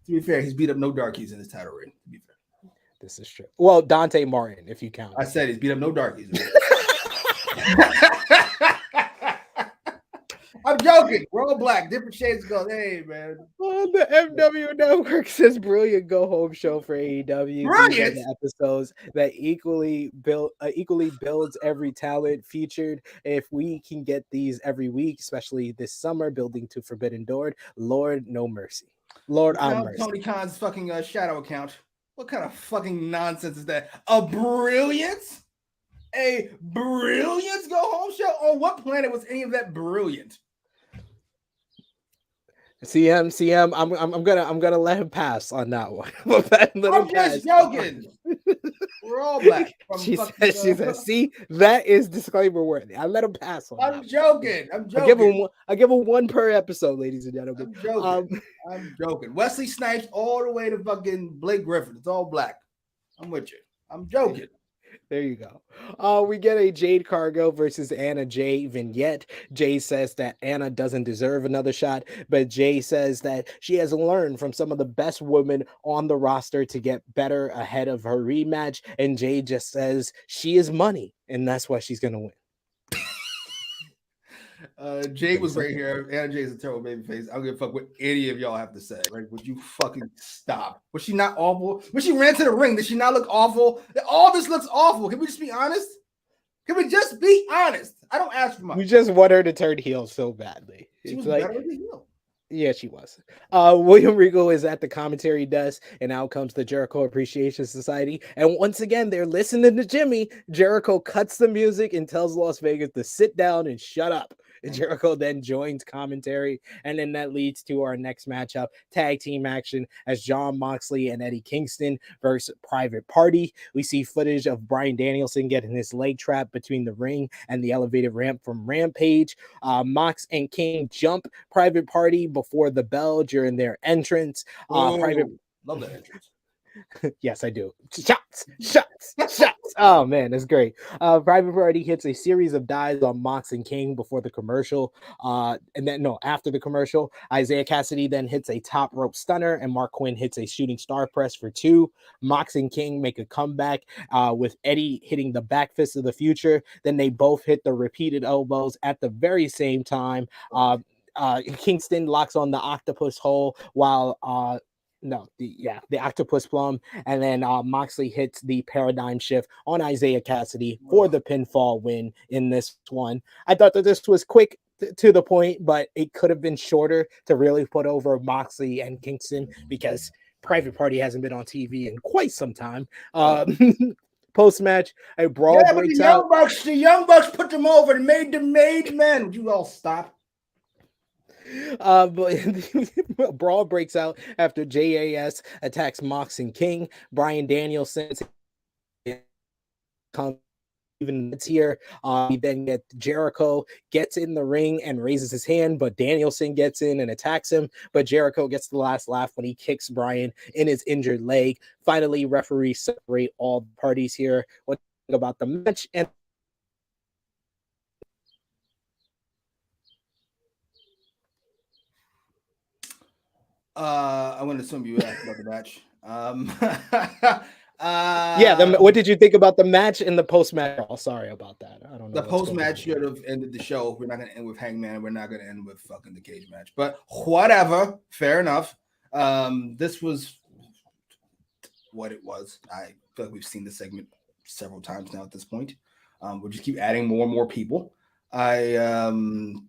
To be fair, he's beat up no darkies in his title reign. To be fair, this is true. Well, Dante Martin, if you count. I said he's beat up no darkies. I'm joking. We're all black, different shades of gold. Hey, man. On the MW Network says brilliant go home show for AEW. Brilliant. These are the episodes that equally builds every talent featured. If we can get these every week, especially this summer, building to Forbidden Door, Lord no mercy. Lord I'm mercy. Tony Khan's fucking shadow account. What kind of fucking nonsense is that? A brilliant go home show? On what planet was any of that brilliant? CM, I'm gonna let him pass on that one. I'm just joking. We're all black. She says, see, that is disclaimer worthy. I let him pass on. I'm joking. I give him one per episode, ladies and gentlemen. I'm joking. Wesley Snipes all the way to fucking Blake Griffin. It's all black. I'm with you. I'm joking. There you go. We get a Jade Cargo versus Anna Jay vignette. Jay says that Anna doesn't deserve another shot, but Jay says that she has learned from some of the best women on the roster to get better ahead of her rematch. And Jay just says she is money, and that's why she's gonna win. Jay was right here. Anna Jay's a terrible baby face. I don't give a fuck what any of y'all have to say. Right? Would you fucking stop? Was she not awful? When she ran to the ring, did she not look awful? All this looks awful. Can we just be honest? Can we just be honest? I don't ask for much. We just want her to turn heel so badly. She was like, better than heel. Yeah, she was. William Regal is at the commentary desk, and out comes the Jericho Appreciation Society. And once again, they're listening to Jimmy. Jericho cuts the music and tells Las Vegas to sit down and shut up. And Jericho then joins commentary, and then that leads to our next matchup, tag team action, as Jon Moxley and Eddie Kingston versus Private Party. We see footage of Bryan Danielson getting his leg trapped between the ring and the elevated ramp from Rampage. Mox and King jump Private Party before the bell during their entrance. Love that entrance. Yes, I do. Shots. Oh man, that's great. Private Party hits a series of dives on Mox and King before the commercial. After the commercial, Isaiah Cassidy then hits a top rope stunner, and Mark Quinn hits a shooting star press for 2. Mox and King make a comeback with Eddie hitting the back fist of the future. Then they both hit the repeated elbows at the very same time. Kingston locks on the octopus hole while the octopus plum, and then Moxley hits the paradigm shift on Isaiah Cassidy for the pinfall win in this one. I thought that this was quick to the point, but it could have been shorter to really put over Moxley and Kingston because Private Party hasn't been on TV in quite some time. Post-match, a brawl breaks out. The Young Bucks put them over and made them made men. Would you all stop? But brawl breaks out after JAS attacks Mox and King. Bryan Danielson even it's here. We then get Jericho gets in the ring and raises his hand, but Danielson gets in and attacks him. But Jericho gets the last laugh when he kicks Bryan in his injured leg. Finally, referees separate all parties here. What do you think about the match? And I'm going to assume you asked about the match. What did you think about the match and the post-match? Oh, sorry about that. I don't know. The post-match should have ended the show. We're not going to end with Hangman. We're not going to end with fucking the cage match. But whatever. Fair enough. This was what it was. I feel like we've seen the segment several times now at this point. We'll just keep adding more and more people. I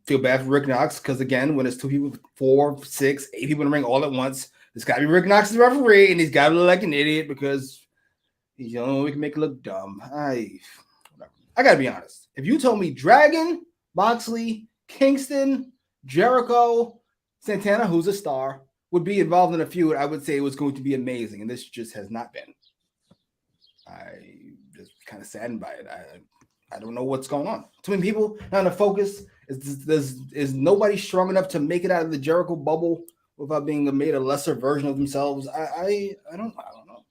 feel bad for Rick Knox because, again, when it's 2 people, 4, 6, 8 people in the ring all at once, it's got to be Rick Knox as the referee, and he's got to look like an idiot because he's the only one we can make it look dumb. I got to be honest. If you told me Dragon, Moxley, Kingston, Jericho, Santana, who's a star, would be involved in a feud, I would say it was going to be amazing, and this just has not been. I just kind of saddened by it. I don't know what's going on. Too many people not to focus. Is nobody strong enough to make it out of the Jericho bubble without being made a lesser version of themselves? I don't know.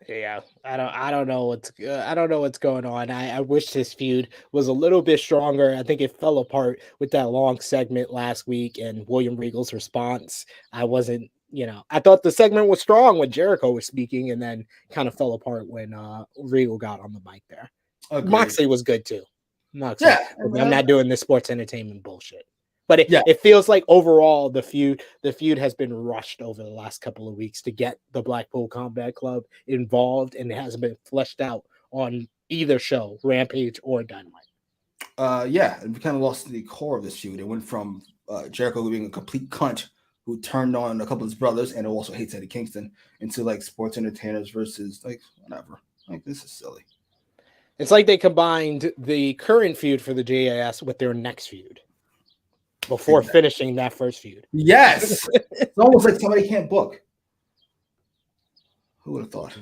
Yeah, I don't know what's going on. I wish this feud was a little bit stronger. I think it fell apart with that long segment last week and William Regal's response. I thought the segment was strong when Jericho was speaking, and then kind of fell apart when Regal got on the mic there. Agreed. Moxley was good too. I'm not doing this sports entertainment bullshit. But Yeah. it feels like overall the feud has been rushed over the last couple of weeks to get the Blackpool Combat Club involved, and it hasn't been fleshed out on either show, Rampage or Dynamite. And we kind of lost the core of this feud. It went from Jericho being a complete cunt who turned on a couple of his brothers and also hates Eddie Kingston into like sports entertainers versus like whatever. Like, this is silly. It's like they combined the current feud for the JAS with their next feud before finishing that first feud. Yes. It's almost like somebody can't book. Who would have thought?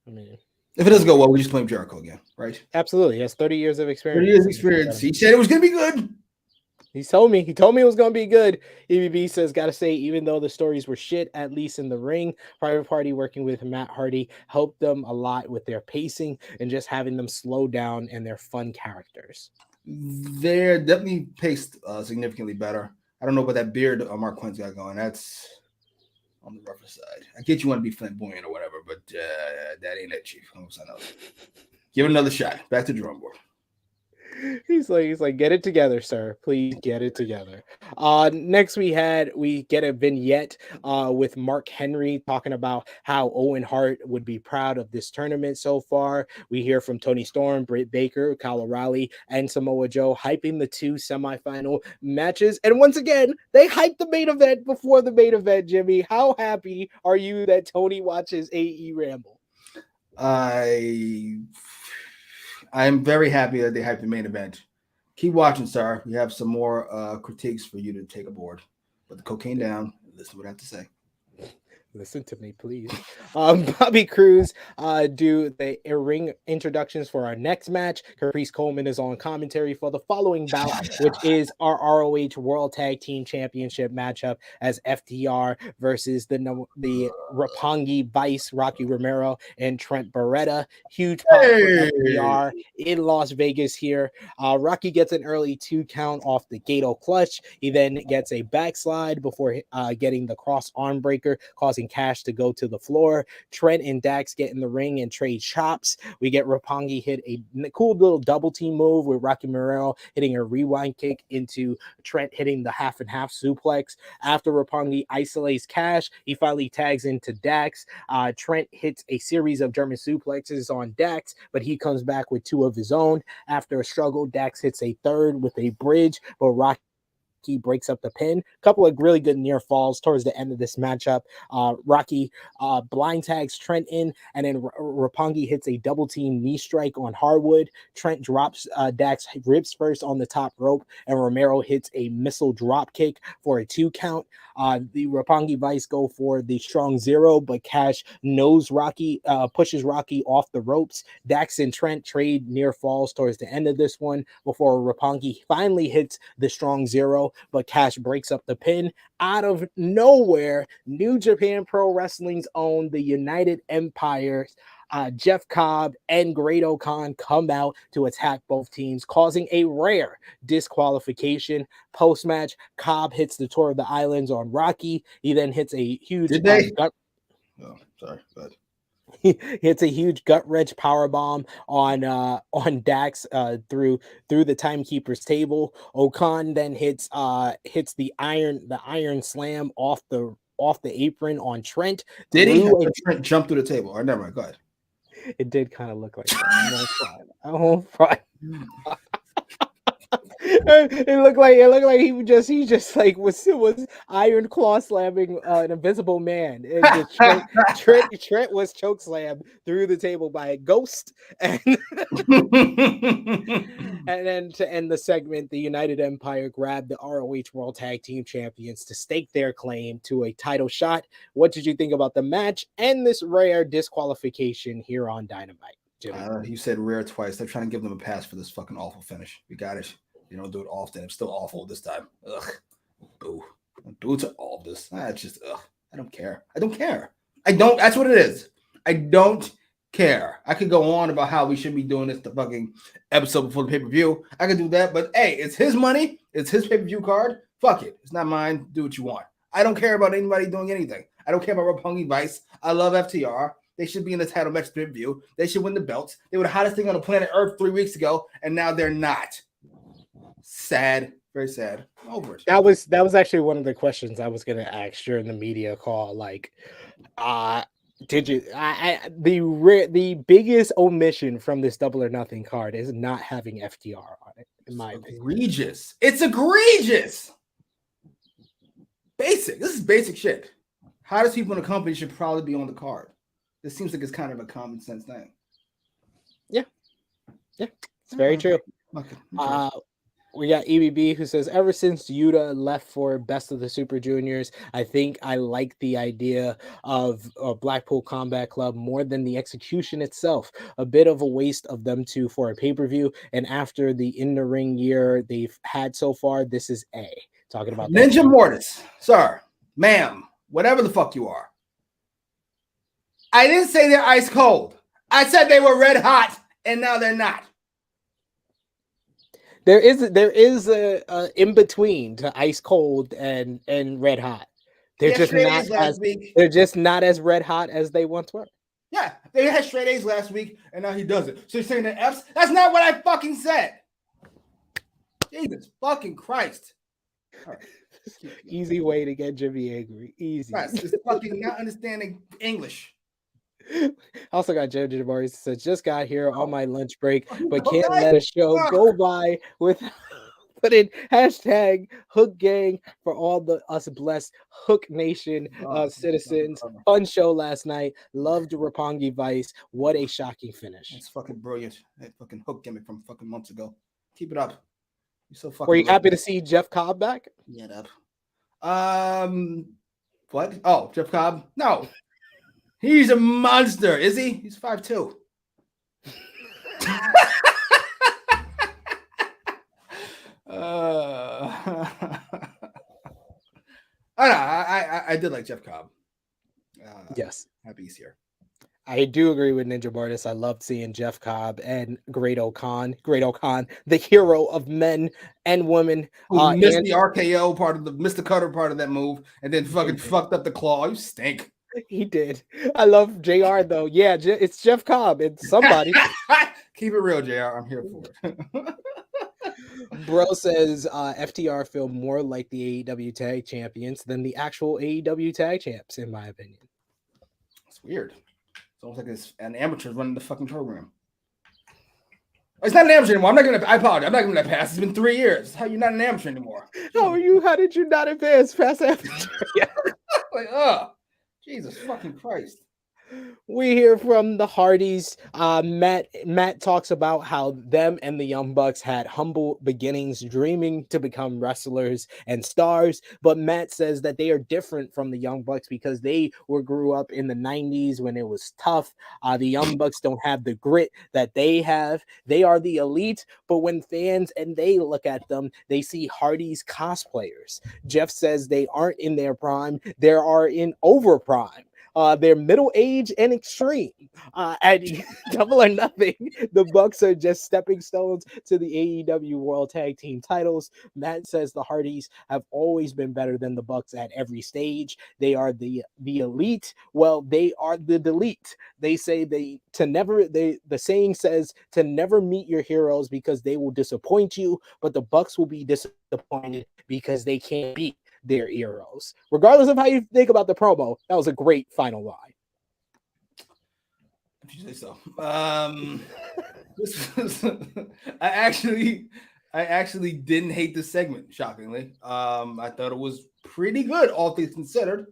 I mean, if it doesn't go well, we just blame Jericho again, right? Absolutely. He has 30 years of experience. 30 years of experience. He said it was going to be good. He told me it was going to be good. EBB says, got to say, even though the stories were shit, at least in the ring, Private Party working with Matt Hardy helped them a lot with their pacing and just having them slow down and their fun characters. They're definitely paced significantly better. I don't know about that beard Mark Quinn's got going. That's on the rougher side. I get you want to be flamboyant or whatever, but that ain't it, Chief. Give it another shot. Back to the drum board. He's like, get it together, sir. Please get it together. Next we get a vignette with Mark Henry talking about how Owen Hart would be proud of this tournament so far. We hear from Tony Storm, Britt Baker, Kyle O'Reilly, and Samoa Joe hyping the two semifinal matches. And once again, they hyped the main event before the main event, Jimmy. How happy are you that Tony watches AEWramble? I'm very happy that they hyped the main event. Keep watching, sir. We have some more critiques for you to take aboard. Put the cocaine down. Listen to what I have to say. Listen to me, please. Bobby Cruz do the ring introductions for our next match. Caprice Coleman is on commentary for the following bout, which is our ROH World Tag Team Championship matchup as FTR versus the Roppongi Vice, Rocky Romero, and Trent Beretta. Huge pop for FTR in Las Vegas here. Rocky gets an early 2 count off the Gato clutch. He then gets a backslide before getting the cross arm breaker, causing Cash to go to the floor. Trent and Dax get in the ring and trade chops. We get Roppongi hit a cool little double team move with Rocky Moreno hitting a rewind kick into Trent hitting the half and half suplex. After Roppongi isolates Cash, he finally tags into Dax. Trent hits a series of German suplexes on Dax, but he comes back with 2 of his own. After a struggle, Dax hits a third with a bridge, but Rocky breaks up the pin. A couple of really good near falls towards the end of this matchup. Rocky blind tags Trent in, and then Roppongi hits a double team knee strike on hardwood. Trent drops Dax ribs first on the top rope, and Romero hits a missile drop kick for a 2 count. The Roppongi Vice go for the strong 0, but Cash knows Rocky, pushes Rocky off the ropes. Dax and Trent trade near falls towards the end of this one before Roppongi finally hits the strong 0, but Cash breaks up the pin. Out of nowhere, New Japan Pro Wrestling's own the United Empire, Jeff Cobb and Great Khan come out to attack both teams, causing a rare disqualification. Post-match, Cobb hits the Tour of the Islands on Rocky. He then hits a huge He hits a huge gut wrench power bomb on Dax through the timekeeper's table. Okan then hits the iron slam off the apron on Trent. Did he? Trent jumped through the table? Or never mind. Go ahead. It did kind of look like that. I won't cry. It looked like he just like was iron claw slamming an invisible man. Trent was choke slammed through the table by a ghost, and then to end the segment, the United Empire grabbed the ROH World Tag Team Champions to stake their claim to a title shot. What did you think about the match and this rare disqualification here on Dynamite, Jimmy? You said rare twice. They're trying to give them a pass for this fucking awful finish. We got it. You don't do it often. It's still awful this time. Ugh. Boo. Don't do it to all of this. It's just, ugh. I don't care. That's what it is. I don't care. I could go on about how we should be doing this the fucking episode before the pay-per-view. I could do that, but hey, it's his money. It's his pay-per-view card. Fuck it. It's not mine. Do what you want. I don't care about anybody doing anything. I don't care about Roppongi Vice. I love FTR. They should be in the title match view. They should win the belts. They were the hottest thing on the planet Earth 3 weeks ago, and now they're not. Sad, very sad. Over it. That was actually one of the questions I was going to ask during the media call. Like, did you? The biggest omission from this Double or Nothing card is not having FTR on it. In my opinion, Egregious. It's egregious. Basic. This is basic shit. Hottest people in the company should probably be on the card. This seems like it's kind of a common sense thing. Yeah, it's very true. Okay. We got EBB who says, ever since Yuta left for Best of the Super Juniors, I think I like the idea of Blackpool Combat Club more than the execution itself. A bit of a waste of them two for a pay-per-view. And after the in-the-ring year they've had so far, this is A. Talking about Ninja Mortis, sir, ma'am, whatever the fuck you are. I didn't say they're ice cold. I said they were red hot, and now they're not. There is a in between to ice cold and red hot. They're just not as red hot as they once were. Yeah, they had straight A's last week, and now he does it. So you're saying the F's? That's not what I fucking said. Jesus fucking Christ. All right. Easy way to get Jimmy angry. Easy. Right, just fucking not understanding English. Also got Joe Jabari says, just got here on my lunch break, but can't let a show go by without putting hashtag Hook Gang for all the us blessed Hook Nation citizens. Fun show last night. Loved Roppongi Vice. What a shocking finish. It's fucking brilliant. That fucking Hook gimmick from fucking months ago. Keep it up. You're so fucking. Were you happy to see Jeff Cobb back? Get up. What? Oh, Jeff Cobb? No. He's a monster, is he? He's 5'2". I did like Jeff Cobb. Yes. Happy he's here. I do agree with Ninja Mortis. I loved seeing Jeff Cobb and Great O'Khan, the hero of men and women. Who missed the RKO part of missed the cutter part of that move, and then fucking fucked up the claw. You stink. He did. I love JR though. Yeah, it's Jeff Cobb. It's somebody. Keep it real, JR. I'm here for it. Bro says FTR feel more like the AEW tag champions than the actual AEW tag champs, in my opinion. It's weird. It's almost like it's an amateur running the fucking program. It's not an amateur anymore. I apologize. I'm not gonna let pass. It's been 3 years. How are you not an amateur anymore? How did you not advance past FTR? Like, Jesus fucking Christ. We hear from the Hardys. Matt talks about how them and the Young Bucks had humble beginnings, dreaming to become wrestlers and stars. But Matt says that they are different from the Young Bucks because they grew up in the 90s when it was tough. The Young Bucks don't have the grit that they have. They are the elite, but when fans and they look at them, they see Hardys cosplayers. Jeff says they aren't in their prime. They are in over prime. They're middle age and extreme. At Double or Nothing, the Bucks are just stepping stones to the AEW World Tag Team titles. Matt says the Hardys have always been better than the Bucks at every stage. They are the elite. Well, they are the delete. They say the saying says to never meet your heroes because they will disappoint you, but the Bucks will be disappointed because they can't beat their heroes. Regardless of how you think about the promo, that was a great final line. If you say so. I actually didn't hate this segment, shockingly. I thought it was pretty good, all things considered.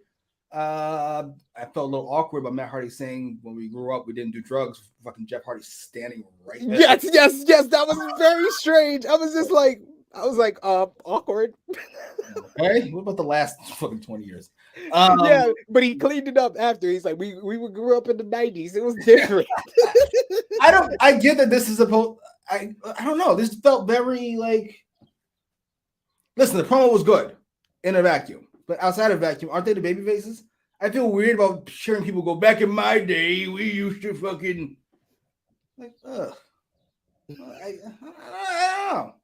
I felt a little awkward about Matt Hardy saying when we grew up we didn't do drugs. Fucking Jeff Hardy standing right there. Yes, that was very strange. I was like, awkward. Hey, what about the last fucking 20 years? Yeah, but he cleaned it up after. He's like, we grew up in the 90s. It was different. I get that this is I don't know. This felt very like. Listen, the promo was good in a vacuum, but outside of vacuum, aren't they the baby faces? I feel weird about hearing people go, back in my day, we used to fucking like, ugh. I don't know.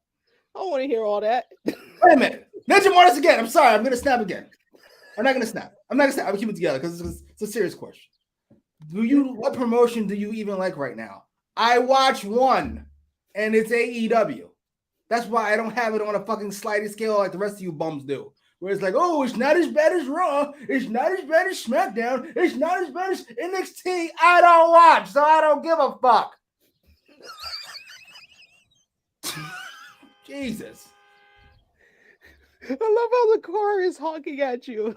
I don't want to hear all that. Wait a minute. Ninja Mortis again. I'm sorry. I'm going to snap again. I'm not going to snap. I'm going to keep it together because it's a serious question. What promotion do you even like right now? I watch one, and it's AEW. That's why I don't have it on a fucking sliding scale like the rest of you bums do. Where it's like, oh, it's not as bad as Raw. It's not as bad as SmackDown. It's not as bad as NXT. I don't watch, so I don't give a fuck. Jesus. I love how the car is honking at you.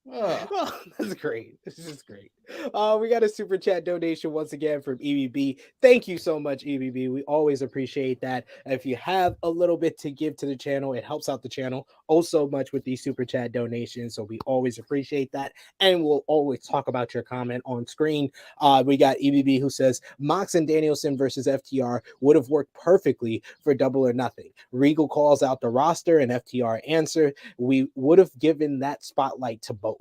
Oh, that's great. This is great. We got a super chat donation once again from EBB. Thank you so much, EBB. We always appreciate that. If you have a little bit to give to the channel, it helps out the channel so much with these super chat donations. So we always appreciate that. And we'll always talk about your comment on screen. We got EBB who says Mox and Danielson versus FTR would have worked perfectly for Double or Nothing. Regal calls out the roster and FTR answer. We would have given that spotlight to both.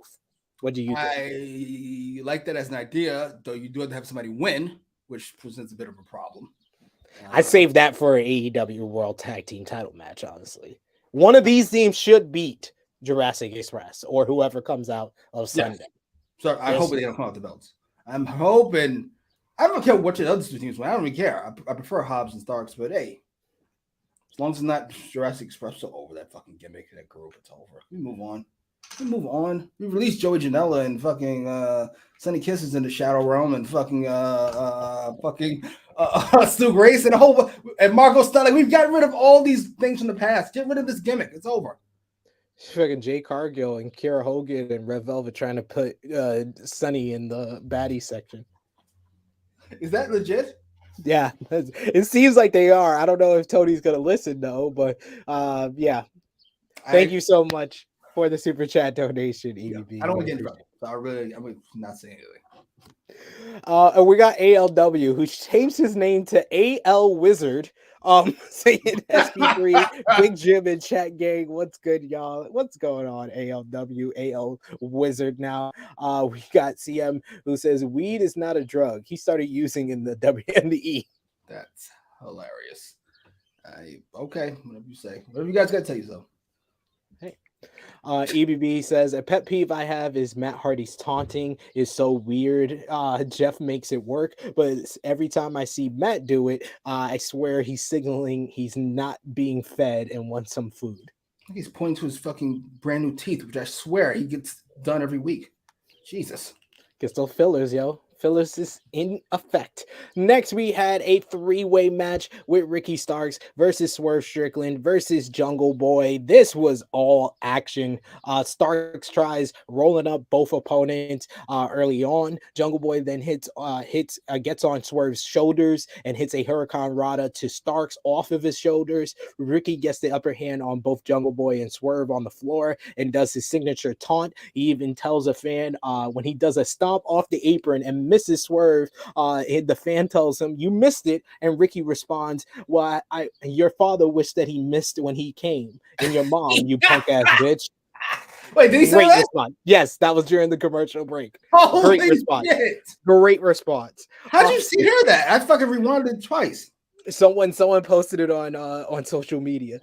What do you think? I like that as an idea, though you do have to have somebody win, which presents a bit of a problem. I saved that for an AEW World Tag Team title match, honestly. One of these teams should beat Jurassic Express or whoever comes out of Sunday. Yes. So I hope they don't come out the belts. I'm hoping. I don't care what the other two teams win. I don't really care. I prefer Hobbs and Starks, but hey, as long as it's not Jurassic Express, so over that fucking gimmick, that group, it's over. We move on. We released Joey Janela and fucking Sunny Kisses in the Shadow Realm and fucking Stu Grace and a whole and Marco Stunt. Like, we've gotten rid of all these things from the past. Get rid of this gimmick. It's over. Fucking Jade Cargo and Kiera Hogan and Red Velvet trying to put Sunny in the baddie section. Is that legit? Yeah, it seems like they are. I don't know if Tony's gonna listen though, but yeah. Thank you so much for the super chat donation, EDB. I don't want to get in trouble. So I'm not saying anything. And we got ALW, who changed his name to AL Wizard. Saying SP3, Big Jim and Chat Gang. What's good, y'all? What's going on? ALW, AL Wizard now. We got CM who says weed is not a drug. He started using in the WNBE. That's hilarious. Okay, whatever you say. Whatever you guys got to tell you so. EBB says a pet peeve I have is Matt Hardy's taunting is so weird. Jeff makes it work, but every time I see Matt do it, I swear he's signaling he's not being fed and wants some food. He's pointing to his fucking brand new teeth, which I swear he gets done every week. Jesus. Gets those fillers, yo. Phyllis is in effect. Next, we had a three-way match with Ricky Starks versus Swerve Strickland versus Jungle Boy. This was all action. Starks tries rolling up both opponents early on. Jungle Boy then gets on Swerve's shoulders and hits a Hurricane Rana to Starks off of his shoulders. Ricky gets the upper hand on both Jungle Boy and Swerve on the floor and does his signature taunt. He even tells a fan when he does a stomp off the apron and misses Swerve, the fan tells him, "You missed it," and Ricky responds, "Well, your father wished that he missed it when he came, and your mom, you punk ass bitch." Wait, did he say that? Response. Yes, that was during the commercial break. Holy Great response. Shit. Great response. How'd you hear that? I fucking rewinded it twice. Someone posted it on social media.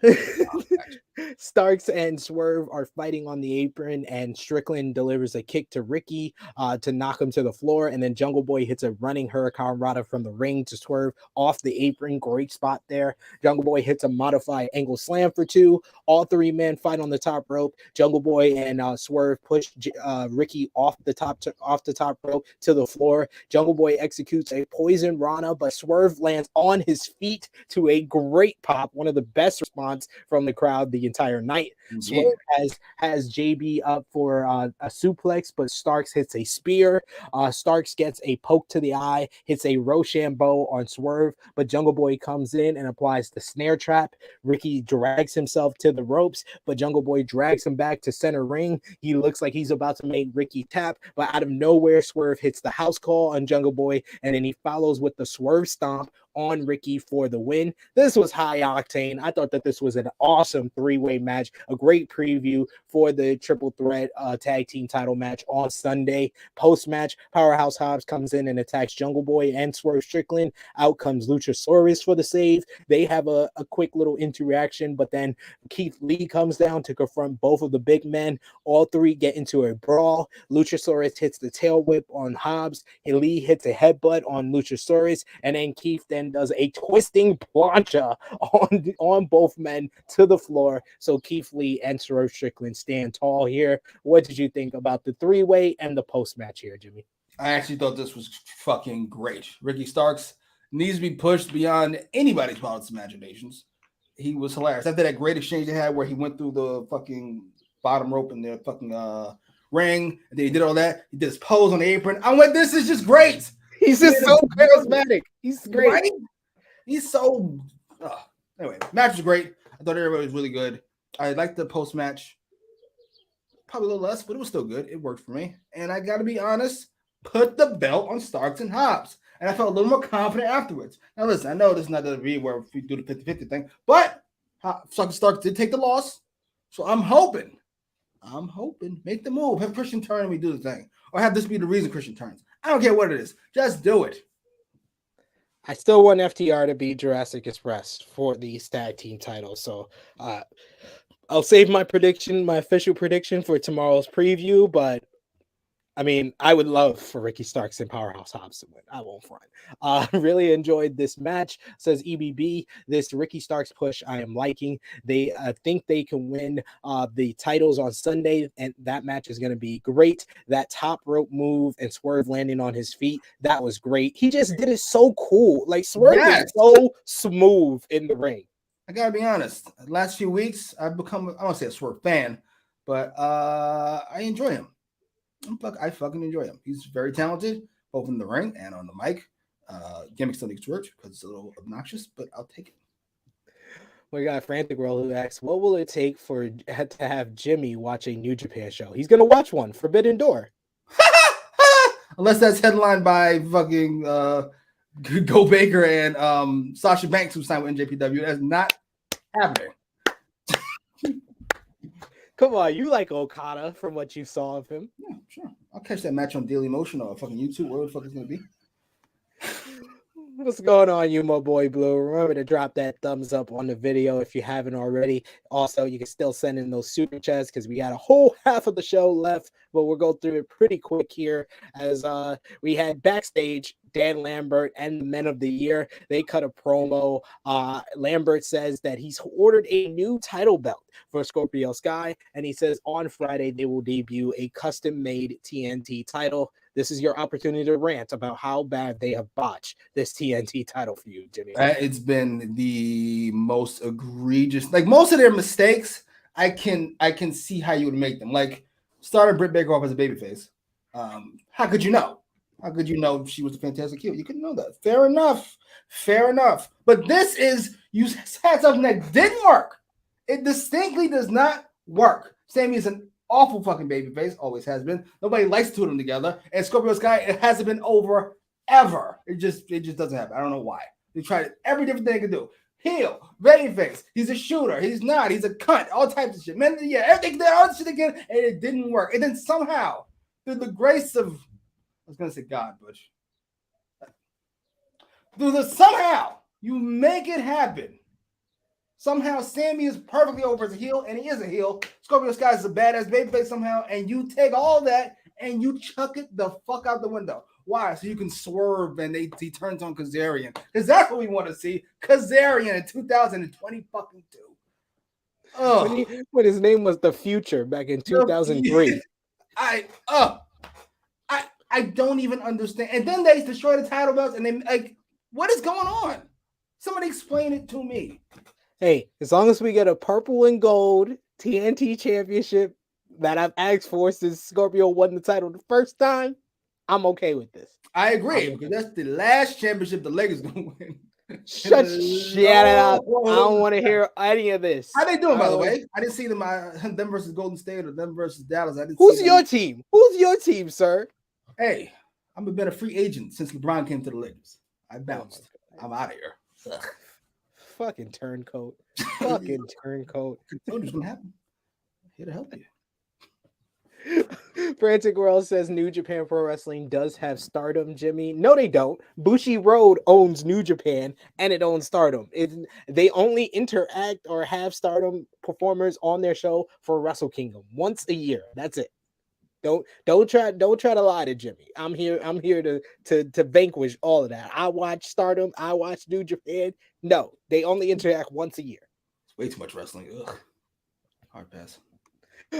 Starks and Swerve are fighting on the apron, and Strickland delivers a kick to Ricky to knock him to the floor, and then Jungle Boy hits a running Hurricane Rana from the ring to Swerve off the apron. Great spot there. Jungle Boy hits a modified angle slam for 2. All 3 men fight on the top rope. Jungle Boy and Swerve push Ricky off the top rope to the floor. Jungle Boy executes a poison Rana, but Swerve lands on his feet to a great pop, one of the best response from the crowd the entire night. Swerve has JB up for a suplex, but Starks hits a spear. Starks gets a poke to the eye, hits a Rochambeau on Swerve, but Jungle Boy comes in and applies the snare trap. Ricky drags himself to the ropes, but Jungle Boy drags him back to center ring. He looks like he's about to make Ricky tap, but out of nowhere, Swerve hits the house call on Jungle Boy, and then he follows with the Swerve stomp on Ricky for the win. This was high octane. I thought that this was an awesome three-way match, a great preview for the triple threat tag team title match on Sunday. Post-match, Powerhouse Hobbs comes in and attacks Jungle Boy and Swerve Strickland. Out comes Luchasaurus for the save. They have a quick little interaction, but then Keith Lee comes down to confront both of the big men. All three get into a brawl. Luchasaurus hits the tail whip on Hobbs. Lee hits a headbutt on Luchasaurus, and then Keith then does a twisting plancha on both men to the floor. So Keith Lee and Swerve Strickland stand tall here. What did you think about the three-way and the post-match here, Jimmy? I actually thought this was fucking great. Ricky Starks needs to be pushed beyond anybody's wildest imaginations. He was hilarious. After that great exchange they had where he went through the fucking bottom rope in their fucking ring, and then he did all that. He did his pose on the apron. I went, this is just great. He's just so charismatic. He's great. Right? He's so... Anyway, match was great. I thought everybody was really good. I liked the post-match. Probably a little less, but it was still good. It worked for me. And I got to be honest, put the belt on Starks and Hobbs. And I felt a little more confident afterwards. Now, listen, I know this is not the read where we do the 50-50 thing, but Starks did take the loss. So I'm hoping, make the move. Have Christian turn and we do the thing. Or have this be the reason Christian turns. I don't care what it is. Just do it. I still want FTR to beat Jurassic Express for the tag team title. So I'll save my prediction, my official prediction for tomorrow's preview, but I mean, I would love for Ricky Starks and Powerhouse Hobbs to win. I won't front. Really enjoyed this match, says EBB. This Ricky Starks push I am liking. They think they can win the titles on Sunday, and that match is going to be great. That top rope move and Swerve landing on his feet, that was great. He just did it so cool. Like, Swerve is so smooth in the ring. I got to be honest. The last few weeks, I've become, I don't say a Swerve fan, but I enjoy him. I fucking enjoy him. He's very talented, both in the ring and on the mic. Gimmick still needs work because it's a little obnoxious, but I'll take it. We got Frantic World who asks, what will it take to have Jimmy watch a New Japan show? He's going to watch one, Forbidden Door. Unless that's headlined by fucking Go Baker and Sasha Banks, who signed with NJPW. That's not happening. Come on, you like Okada from what you saw of him. Yeah, sure. I'll catch that match on Daily Motion or fucking YouTube, wherever the fuck it's going to be. What's going on, you, my boy Blue? Remember to drop that thumbs up on the video if you haven't already. Also, you can still send in those super chats because we got a whole half of the show left, but we'll go through it pretty quick here as we had backstage Dan Lambert and the Men of the Year. They cut a promo. Lambert says that he's ordered a new title belt for Scorpio Sky, and he says on Friday they will debut a custom-made TNT title. This is your opportunity to rant about how bad they have botched this TNT title for you, Jimmy. It's been the most egregious. Like, most of their mistakes, I can see how you would make them. Like, starting Britt Baker off as a babyface. How could you know? How could you know she was a fantastic heel? You couldn't know that. Fair enough. Fair enough. But this is, you had something that didn't work. It distinctly does not work. Sammy is an awful fucking babyface, always has been. Nobody likes to them together. And Scorpio Sky, it hasn't been over ever. It just doesn't happen. I don't know why. They tried every different thing they could do. Heel, babyface, he's a shooter, he's not, he's a cunt, all types of shit. Man, yeah, everything, all this shit again, and it didn't work. And then somehow, through the grace of, I was gonna say God, Butch. Somehow you make it happen. Somehow Sammy is perfectly over as a heel, and he is a heel. Scorpio Sky is a badass babyface somehow, and you take all that and you chuck it the fuck out the window. Why? So you can swerve and he turns on Kazarian. Because that's what we want to see. Kazarian in 2020 fucking 2. Oh, when his name was The Future back in 2003. I don't even understand. And then they destroy the title belts, and they like, what is going on? Somebody explain it to me. Hey, as long as we get a purple and gold TNT championship that I've asked for since Scorpio won the title the first time, I'm okay with this. I agree, because that's the last championship the Lakers gonna win. Shut it up. I don't want to hear any of this. How they doing, by the way? I didn't see them versus Golden State or them versus Dallas. Who's your team? Who's your team, sir? Hey, I've been a free agent since LeBron came to the Lakers. I bounced. I'm out of here. Ugh. Fucking turncoat. Fucking turncoat. I told you it's gonna happen. I'm here to help you. Frantic World says New Japan Pro Wrestling does have Stardom, Jimmy. No, they don't. Bushi Road owns New Japan and it owns Stardom. They only interact or have Stardom performers on their show for Wrestle Kingdom once a year. That's it. Don't try to lie to Jimmy. I'm here to vanquish all of that. I watch Stardom. I watch New Japan. No, they only interact once a year. It's way too much wrestling. Ugh. Hard pass.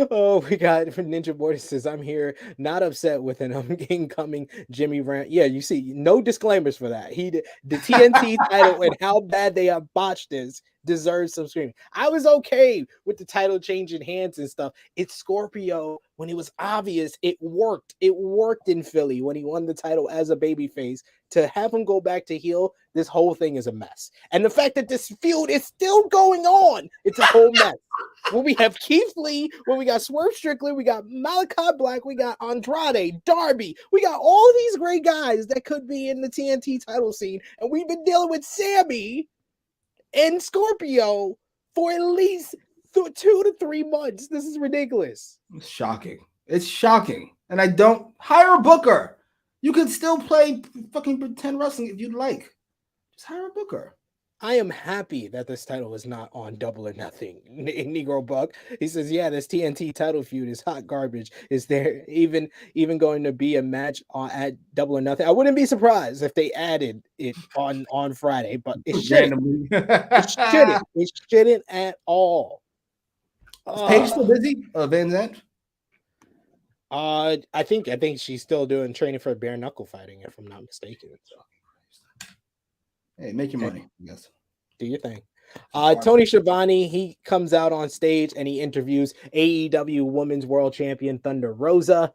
Oh, we got Ninja Morty says, I'm here, not upset with an incoming Jimmy Rant. Yeah, you see, no disclaimers for that. The TNT title and how bad they have botched this deserves some screaming. I was okay with the title changing hands and stuff. It's Scorpio. When it was obvious, it worked. It worked in Philly when he won the title as a babyface. To have him go back to heel, this whole thing is a mess. And the fact that this feud is still going on, it's a whole mess. When we have Keith Lee, when we got Swerve Strickland, we got Malachi Black, we got Andrade, Darby, we got all these great guys that could be in the TNT title scene, and we've been dealing with Sammy and Scorpio for at least 2 to 3 months. This is ridiculous. It's shocking. It's shocking. And I don't hire a booker. You can still play fucking pretend wrestling if you'd like. Just hire a booker. I am happy that this title is not on Double or Nothing. Negro Buck, he says, yeah, this TNT title feud is hot garbage. Is there even going to be a match at Double or Nothing? I wouldn't be surprised if they added it on Friday, but it shouldn't. It shouldn't at all. Is Paige still busy? Van Zandt? I think she's still doing training for bare knuckle fighting, if I'm not mistaken. So. Hey, make your money, I guess. Do your thing. Tony Schiavone, he comes out on stage and he interviews AEW Women's World Champion Thunder Rosa.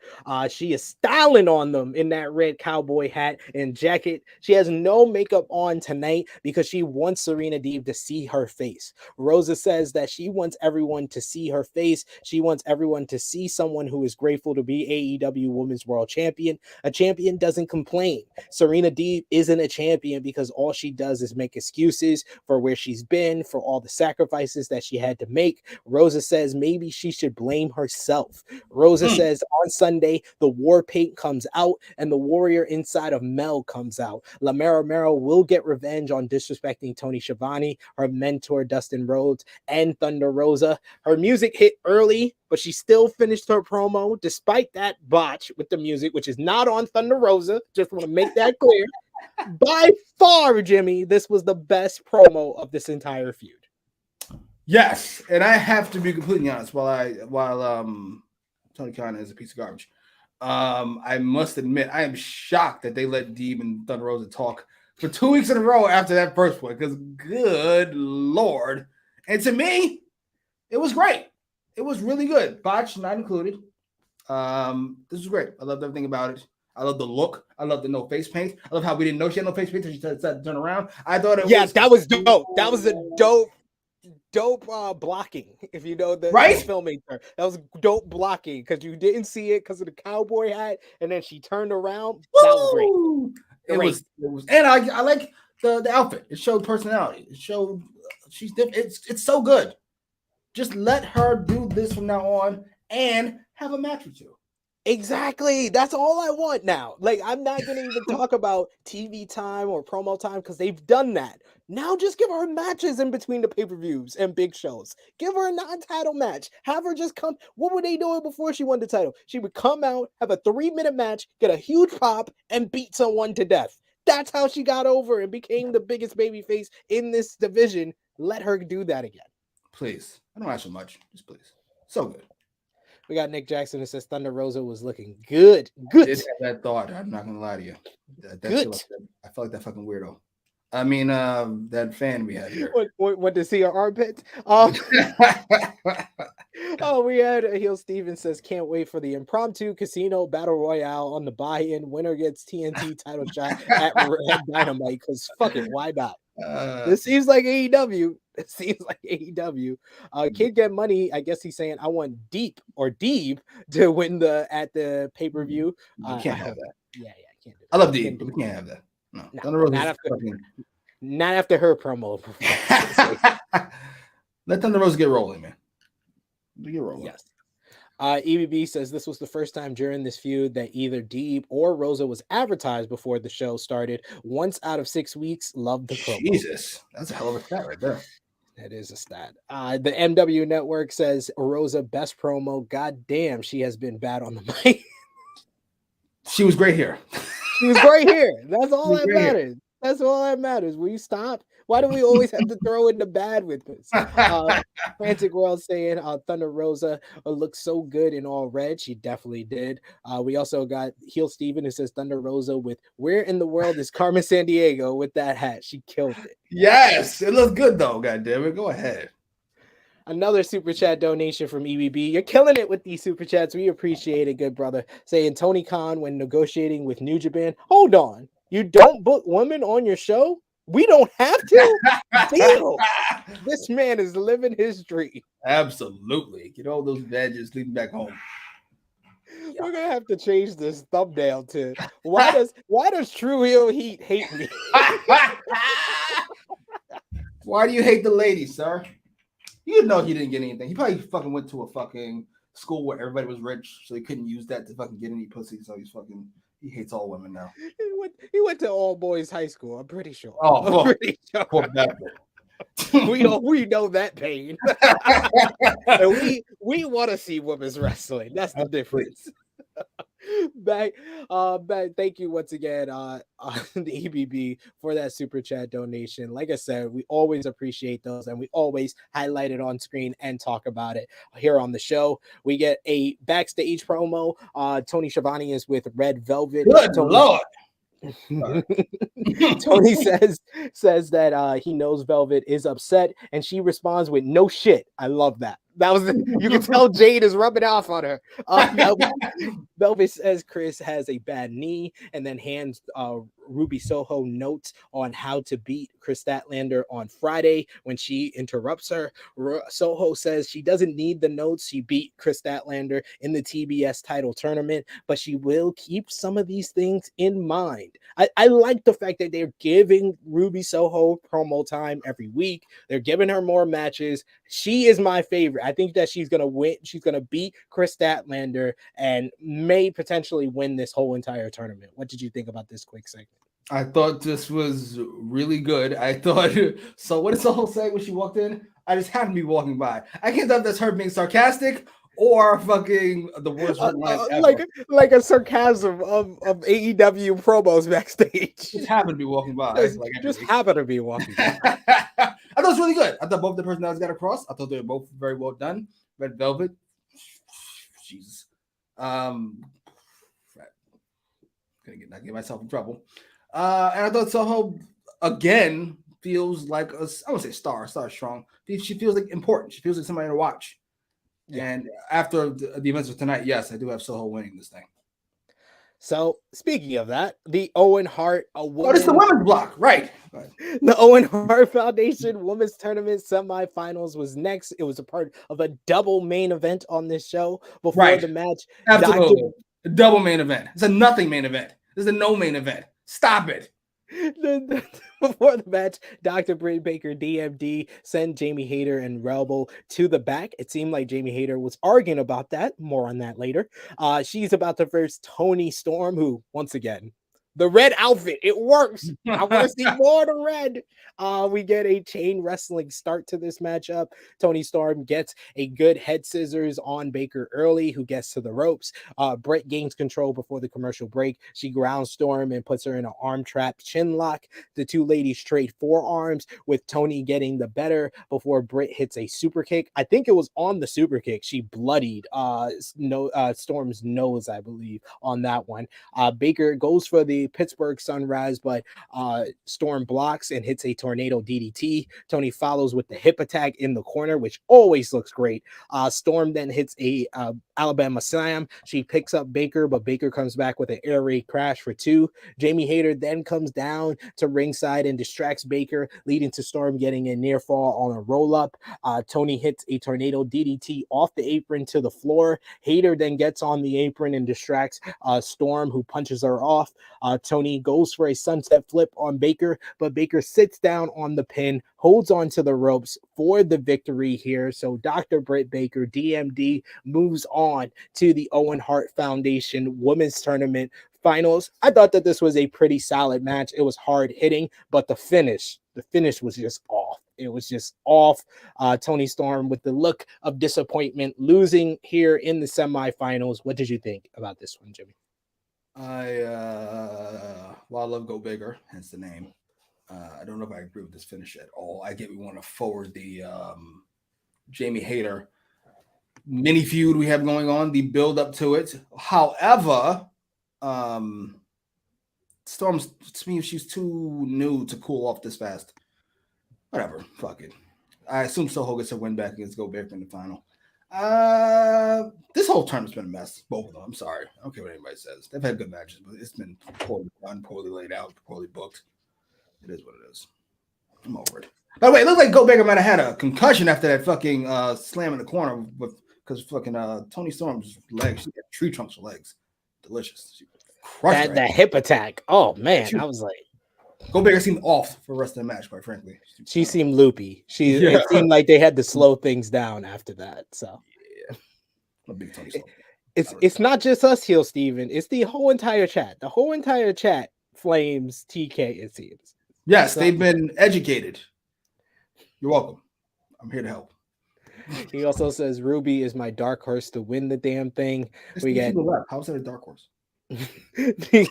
She is styling on them in that red cowboy hat and jacket. She has no makeup on tonight because she wants Serena Deeb to see her face. Rosa says that she wants everyone to see her face. She wants everyone to see someone who is grateful to be AEW Women's World Champion. A champion doesn't complain. Serena Deeb isn't a champion because all she does is make excuses for where she's been, for all the sacrifices that she had to make. Rosa says maybe she should blame herself. Rosa says on Sunday, the war paint comes out and the warrior inside of Mel comes out. Lamara Mero will get revenge on disrespecting Tony Schiavone, her mentor Dustin Rhodes, and Thunder Rosa. Her music hit early, but she still finished her promo despite that botch with the music, which is not on Thunder Rosa. Just want to make that clear. By far, Jimmy, this was the best promo of this entire feud. Yes, and I have to be completely honest. While Tony Khan is a piece of garbage, I must admit I am shocked that they let Deeb and Thunder Rosa talk for 2 weeks in a row after that first one. Because good Lord, and to me, it was great. It was really good. Botch not included. This was great. I loved everything about it. I love the look. I love the no face paint. I love how we didn't know she had no face paint until she decided to turn around. I thought that was dope. That was a dope blocking. If you know the filmmaker, that was dope blocking because you didn't see it because of the cowboy hat, and then she turned around. Woo! That was great. It was, and I like the outfit. It showed personality. It showed she's different. It's so good. Just let her do this from now on and have a match or two. Exactly. That's all I want now. Like, I'm not going to even talk about TV time or promo time because they've done that. Now just give her matches in between the pay-per-views and big shows. Give her a non-title match. Have her just come. What were they doing before she won the title? She would come out, have a 3-minute match, get a huge pop, and beat someone to death. That's how she got over and became the biggest babyface in this division. Let her do that again. Please. I don't ask so much. Just please. So good. We got Nick Jackson that says Thunder Rosa was looking good. Good. I did have that thought. I'm not gonna lie to you. Good. I felt like that fucking weirdo. I mean, that fan we had here. What to see her armpits? We had Heel Steven says, can't wait for the impromptu casino battle royale on the buy-in. Winner gets TNT title shot at Dynamite because fuck it, why not? This seems like AEW. It seems like AEW. Kid Get Money, I guess he's saying, I want Deep or Deeb to win at the pay-per-view. You can't have that. Yeah, I can't do that. I love Deeb, but we can't have that. No. Thunder Rosa Not after her promo. Let Thunder Rosa get rolling, man. Get rolling. Yes. EBB says this was the first time during this feud that either Deeb or Rosa was advertised before the show started. Once out of 6 weeks, love the promo. Jesus, that's a hell of a stat right there. That is a stat. The MW Network says Rosa best promo. God damn, she has been bad on the mic. She was great here. She was great here. That's all that matters. That's all that matters. Will you stop? Why do we always have to throw in the bad with this? Frantic World saying Thunder Rosa looks so good in all red. She definitely did. We also got Heel Steven who says Thunder Rosa with where in the world is Carmen Sandiego with that hat? She killed it. Yes, it looks good though. God damn it. Go ahead. Another super chat donation from EBB. You're killing it with these super chats. We appreciate it, good brother. Saying Tony Khan when negotiating with New Japan. Hold on. You don't book women on your show? We don't have to. Deal. This man is living his dream. Absolutely. Get all those badges, leave them back home. We're gonna have to change this thumbnail to why does True Heel Heat hate me? Why do you hate the ladies, sir? You know he didn't get anything. He probably fucking went to a fucking school where everybody was rich, so he couldn't use that to fucking get any pussy. So he hates all women now. He went to all boys high school. I'm pretty sure. Oh, I'm pretty sure. we know that pain. And we want to see women's wrestling. That's the difference. back thank you once again on the EBB for that super chat donation. Like I said, we always appreciate those and we always highlight it on screen and talk about it here on the show. We get a backstage promo. Tony Schiavone is with Red Velvet. Good Lord. Tony says that he knows Velvet is upset and she responds with no shit. I love that. That was you can tell Jade is rubbing off on her. Velvet says Chris has a bad knee and then hands Ruby Soho notes on how to beat Chris Statlander on Friday when she interrupts her. Soho says she doesn't need the notes. She beat Chris Statlander in the TBS title tournament, but she will keep some of these things in mind. I like the fact that they're giving Ruby Soho promo time every week. They're giving her more matches. She is my favorite. I think that she's going to win. She's going to beat Chris Statlander and may potentially win this whole entire tournament. What did you think about this quick segment? I thought this was really good. I thought, so what does Soho say when she walked in? I just happened to be walking by. I can't tell if that's her being sarcastic or fucking the worst line ever. Like a sarcasm of AEW promos backstage. Just happened to be walking by. Just happened to be walking by. I thought it was really good. I thought both the personalities got across. I thought they were both very well done. Red Velvet. Jesus. Gonna not get myself in trouble. And I thought Soho again feels like I would say star strong. She feels like important. She feels like somebody to watch. Yeah. And after the events of tonight, yes, I do have Soho winning this thing. So speaking of that, the Owen Hart it's the women's block, right? The Owen Hart Foundation Women's Tournament semifinals was next. It was a part of a double main event on this show before the match. Absolutely, a double main event. It's a nothing main event. This is a no main event. Stop it. Before the match, Dr. Britt Baker, DMD, sent Jamie Hayter and Rebel to the back. It seemed like Jamie Hayter was arguing about that. More on that later. She's about to verse Toni Storm, who, once again, the red outfit, it works. I want to see more of the red. We get a chain wrestling start to this matchup. Toni Storm gets a good head scissors on Baker early, who gets to the ropes. Brett gains control before the commercial break. She grounds Storm and puts her in an arm trap chin lock. The two ladies trade forearms, with Toni getting the better before Britt hits a super kick. I think it was on the super kick. She bloodied Storm's nose, I believe, on that one. Baker goes for the Pittsburgh Sunrise, but Storm blocks and hits a tornado DDT. Toni follows with the hip attack in the corner, which always looks great. Storm then hits a Alabama Slam. She picks up Baker, but Baker comes back with an air raid crash for 2. Jamie Hayter then comes down to ringside and distracts Baker, leading to Storm getting a near fall on a roll up. Toni hits a tornado DDT off the apron to the floor. Hayter then gets on the apron and distracts Storm, who punches her off. Tony goes for a sunset flip on Baker, but Baker sits down on the pin, holds on to the ropes for the victory here. So Dr. Britt Baker, DMD, moves on to the Owen Hart Foundation Women's Tournament Finals. I thought that this was a pretty solid match. It was hard hitting, but the finish was just off. It was just off. Tony Storm with the look of disappointment, losing here in the semifinals. What did you think about this one, Jimmy? I love Go Bigger, hence the name. I don't know if I agree with this finish at all. I get we want to forward the Jamie Hayter mini feud we have going on, the build up to it. However, Storm, to me, she's too new to cool off this fast. Whatever, fuck it. I assume Soho gets a win back against Go Bigger in the final. This whole tournament's been a mess. Both of them. I'm sorry. I don't care what anybody says. They've had good matches, but it's been poorly done, poorly laid out, poorly booked. It is what it is. I'm over it. By the way, it looked like Go Bigger might have had a concussion after that fucking slam in the corner because fucking Tony Storm's legs. She got tree trunks for legs. Delicious. She crushed that hip attack. Oh man, I was like, Go Bigger seemed off for the rest of the match, quite frankly. She seemed loopy. It seemed like they had to slow things down after that. So yeah, I'm a big Tony Storm. It's not just us, Heel Steven. It's the whole entire chat. The whole entire chat flames TK, it seems. Yes, they've been educated. You're welcome. I'm here to help. He also says Ruby is my dark horse to win the damn thing. We get how's that a dark horse? Nick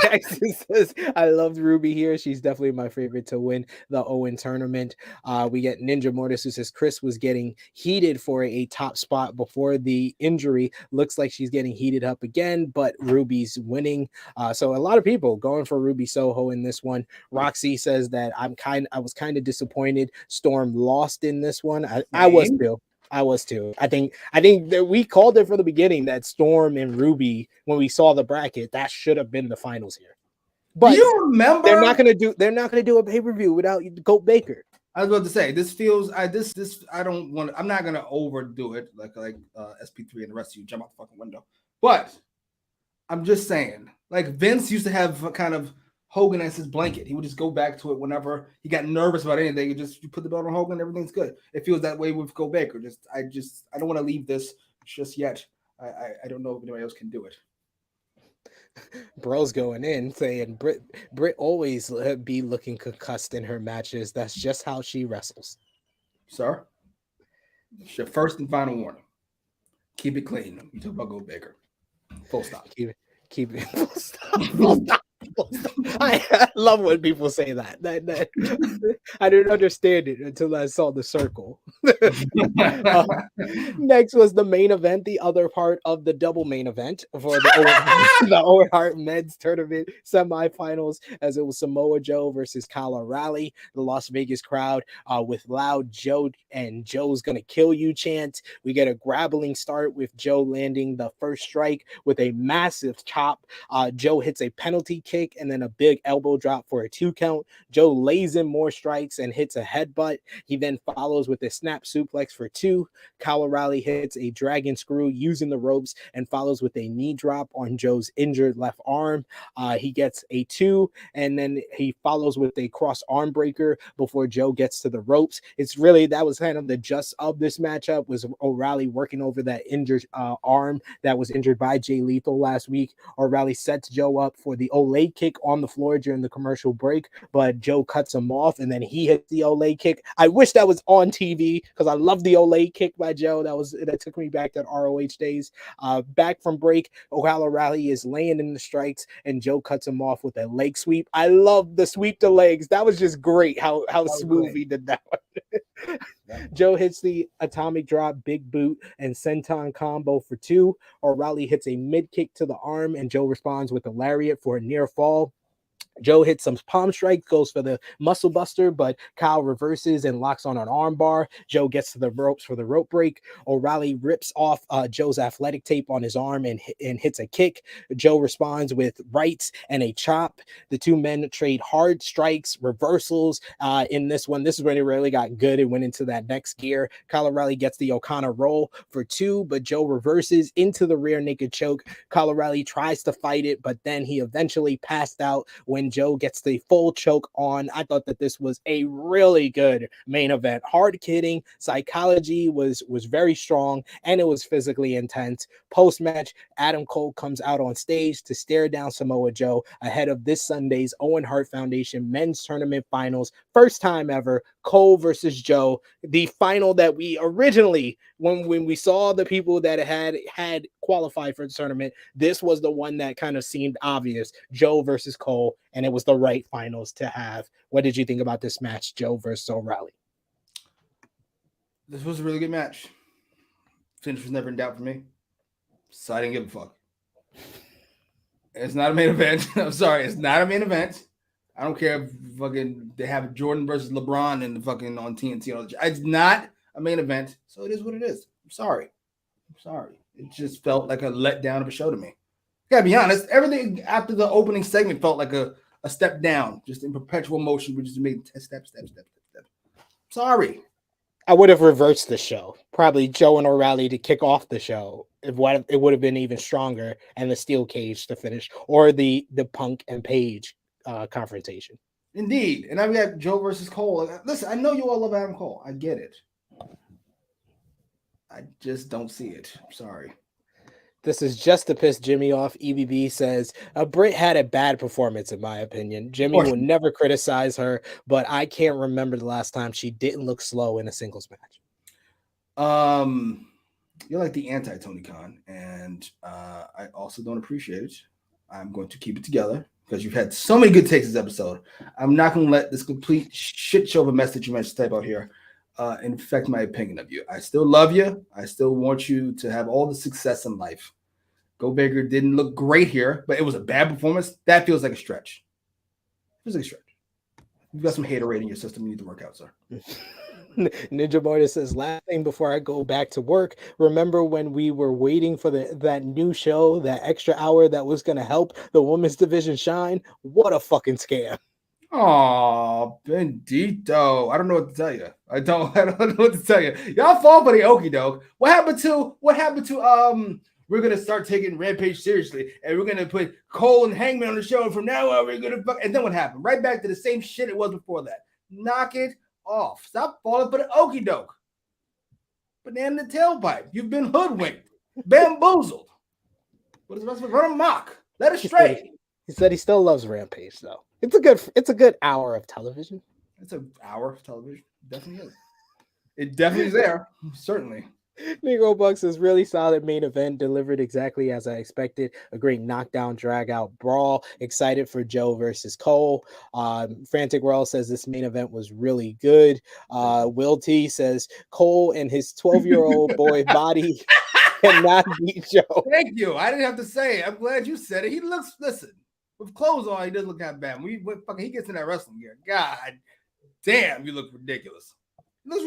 Jackson says, I loved Ruby here. She's definitely my favorite to win the Owen tournament. We get Ninja Mortis who says Chris was getting heated for a top spot before the injury. Looks like she's getting heated up again, but Ruby's winning. So a lot of people going for Ruby Soho in this one. Roxy says that I was kind of disappointed Storm lost in this one. I was too. I think that we called it from the beginning that Storm and Ruby, when we saw the bracket, that should have been the finals here. But do you remember they're not gonna do a pay-per-view without Goat Baker. I was about to say this feels I'm not gonna overdo it like SP3 and the rest of you jump out the fucking window. But I'm just saying, like Vince used to have a kind of Hogan as his blanket. He would just go back to it whenever he got nervous about anything. You put the belt on Hogan, everything's good. It feels that way with Go Baker. I don't want to leave this just yet. I don't know if anybody else can do it. Bro's going in saying Britt always be looking concussed in her matches. That's just how she wrestles. Sir, it's your first and final warning. Keep it clean. We talk about Go Baker. Full stop. Keep it full stop. Full stop. I love when people say that. I didn't understand it until I saw the circle. Next was the main event, the other part of the double main event for the Owen Hart Men's Tournament semifinals, as it was Samoa Joe versus Kyle O'Reilly. The Las Vegas crowd with loud Joe and Joe's gonna kill you chant. We get a grappling start with Joe landing the first strike with a massive chop. Joe hits a penalty kick and then a big elbow drop for a 2 count. Joe lays in more strikes and hits a headbutt. He then follows with a snap suplex for 2. Kyle O'Reilly hits a dragon screw using the ropes and follows with a knee drop on Joe's injured left arm. He gets a 2 and then he follows with a cross arm breaker before Joe gets to the ropes. That was kind of the gist of this matchup, was O'Reilly working over that injured arm that was injured by Jay Lethal last week. O'Reilly sets Joe up for the Olay kick on the floor during the commercial break, but Joe cuts him off and then he hits the Olay kick. I wish that was on TV because I love the Olay kick by Joe. That took me back to ROH days. Back from break, Kyle O'Reilly is laying in the strikes and Joe cuts him off with a leg sweep. I love the sweep to legs. That was just great how smooth he did that one. Joe hits the atomic drop, big boot, and senton combo for 2. O'Reilly hits a mid kick to the arm, and Joe responds with a lariat for a near fall. Joe hits some palm strike, goes for the muscle buster, but Kyle reverses and locks on an arm bar. Joe gets to the ropes for the rope break. O'Reilly rips off Joe's athletic tape on his arm and hits a kick. Joe responds with rights and a chop. The two men trade hard strikes, reversals in this one. This is when it really got good. It went into that next gear. Kyle O'Reilly gets the O'Connor roll for 2, but Joe reverses into the rear naked choke. Kyle O'Reilly tries to fight it, but then he eventually passed out when Joe gets the full choke on. I thought that this was a really good main event. Hard hitting, psychology was very strong, and it was physically intense. Post-match, Adam Cole comes out on stage to stare down Samoa Joe ahead of this Sunday's Owen Hart Foundation Men's Tournament Finals. First time ever, Cole versus Joe. The final that we originally, when we saw the people that had qualified for the tournament, this was the one that kind of seemed obvious. Joe versus Cole, and it was the right finals to have. What did you think about this match, Joe versus O'Reilly? This was a really good match. Finish was never in doubt for me, so I didn't give a fuck. It's not a main event. I'm sorry, it's not a main event. I don't care if fucking they have Jordan versus LeBron and fucking on TNT. It's not a main event, so it is what it is. I'm sorry. It just felt like a letdown of a show to me. Gotta be honest, everything after the opening segment felt like a step down, just in perpetual motion. We just made step. Sorry. I would have reversed the show. Probably Joe and O'Reilly to kick off the show. It would have been even stronger, and the steel cage to finish, or the Punk and Page confrontation. Indeed. And I've got Joe versus Cole. Listen, I know you all love Adam Cole. I get it. I just don't see it. I'm sorry. This is just to piss Jimmy off. EBB says, Britt had a bad performance, in my opinion. Jimmy will never criticize her, but I can't remember the last time she didn't look slow in a singles match. You're like the anti-Tony Khan, and I also don't appreciate it. I'm going to keep it together because you've had so many good takes this episode. I'm not going to let this complete shit show of a mess that you managed to type out here infect my opinion of you. I still love you. I still want you to have all the success in life. Go Baker didn't look great here, but it was a bad performance. That feels like a stretch. It feels like a stretch. You've got some hater in your system you need to work out, sir. Ninja Mortis says, last thing before I go back to work, remember when we were waiting for that new show, that extra hour that was going to help the women's division shine? What a fucking scam. Oh, Bendito. I don't know what to tell you. I don't know what to tell you. Y'all fall for the okie doke. What happened to we're gonna start taking Rampage seriously and we're gonna put Cole and Hangman on the show, and from now on we're gonna and then what happened? Right back to the same shit it was before that. Knock it off. Stop falling for the okie doke. Banana in the tailpipe. You've been hoodwinked, bamboozled. What is the rest of it? Run amok. Let it straight. He said he still loves Rampage, though. It's a good hour of television. It's an hour of television. It definitely is. It definitely is there. Certainly. Negro Bucks is really solid main event, delivered exactly as I expected. A great knockdown, drag out brawl. Excited for Joe versus Cole. Frantic World says this main event was really good. Will T says Cole and his 12-year-old boy body cannot beat Joe. Thank you. I didn't have to say it. I'm glad you said it. He looks, listen, with clothes on, he doesn't look that bad. He gets in that wrestling gear. God damn, you look ridiculous. He looks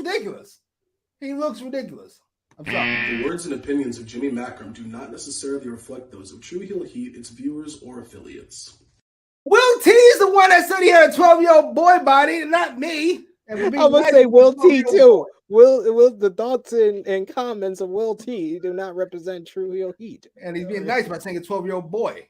ridiculous. I'm sorry. The words and opinions of Jimmy Macram do not necessarily reflect those of True Heel Heat, its viewers, or affiliates. Will T is the one that said he had a 12-year-old boy body, and not me. I'm gonna say Will T too. Will the thoughts and comments of Will T do not represent True Heel Heat. And he's being nice by saying a 12-year-old boy.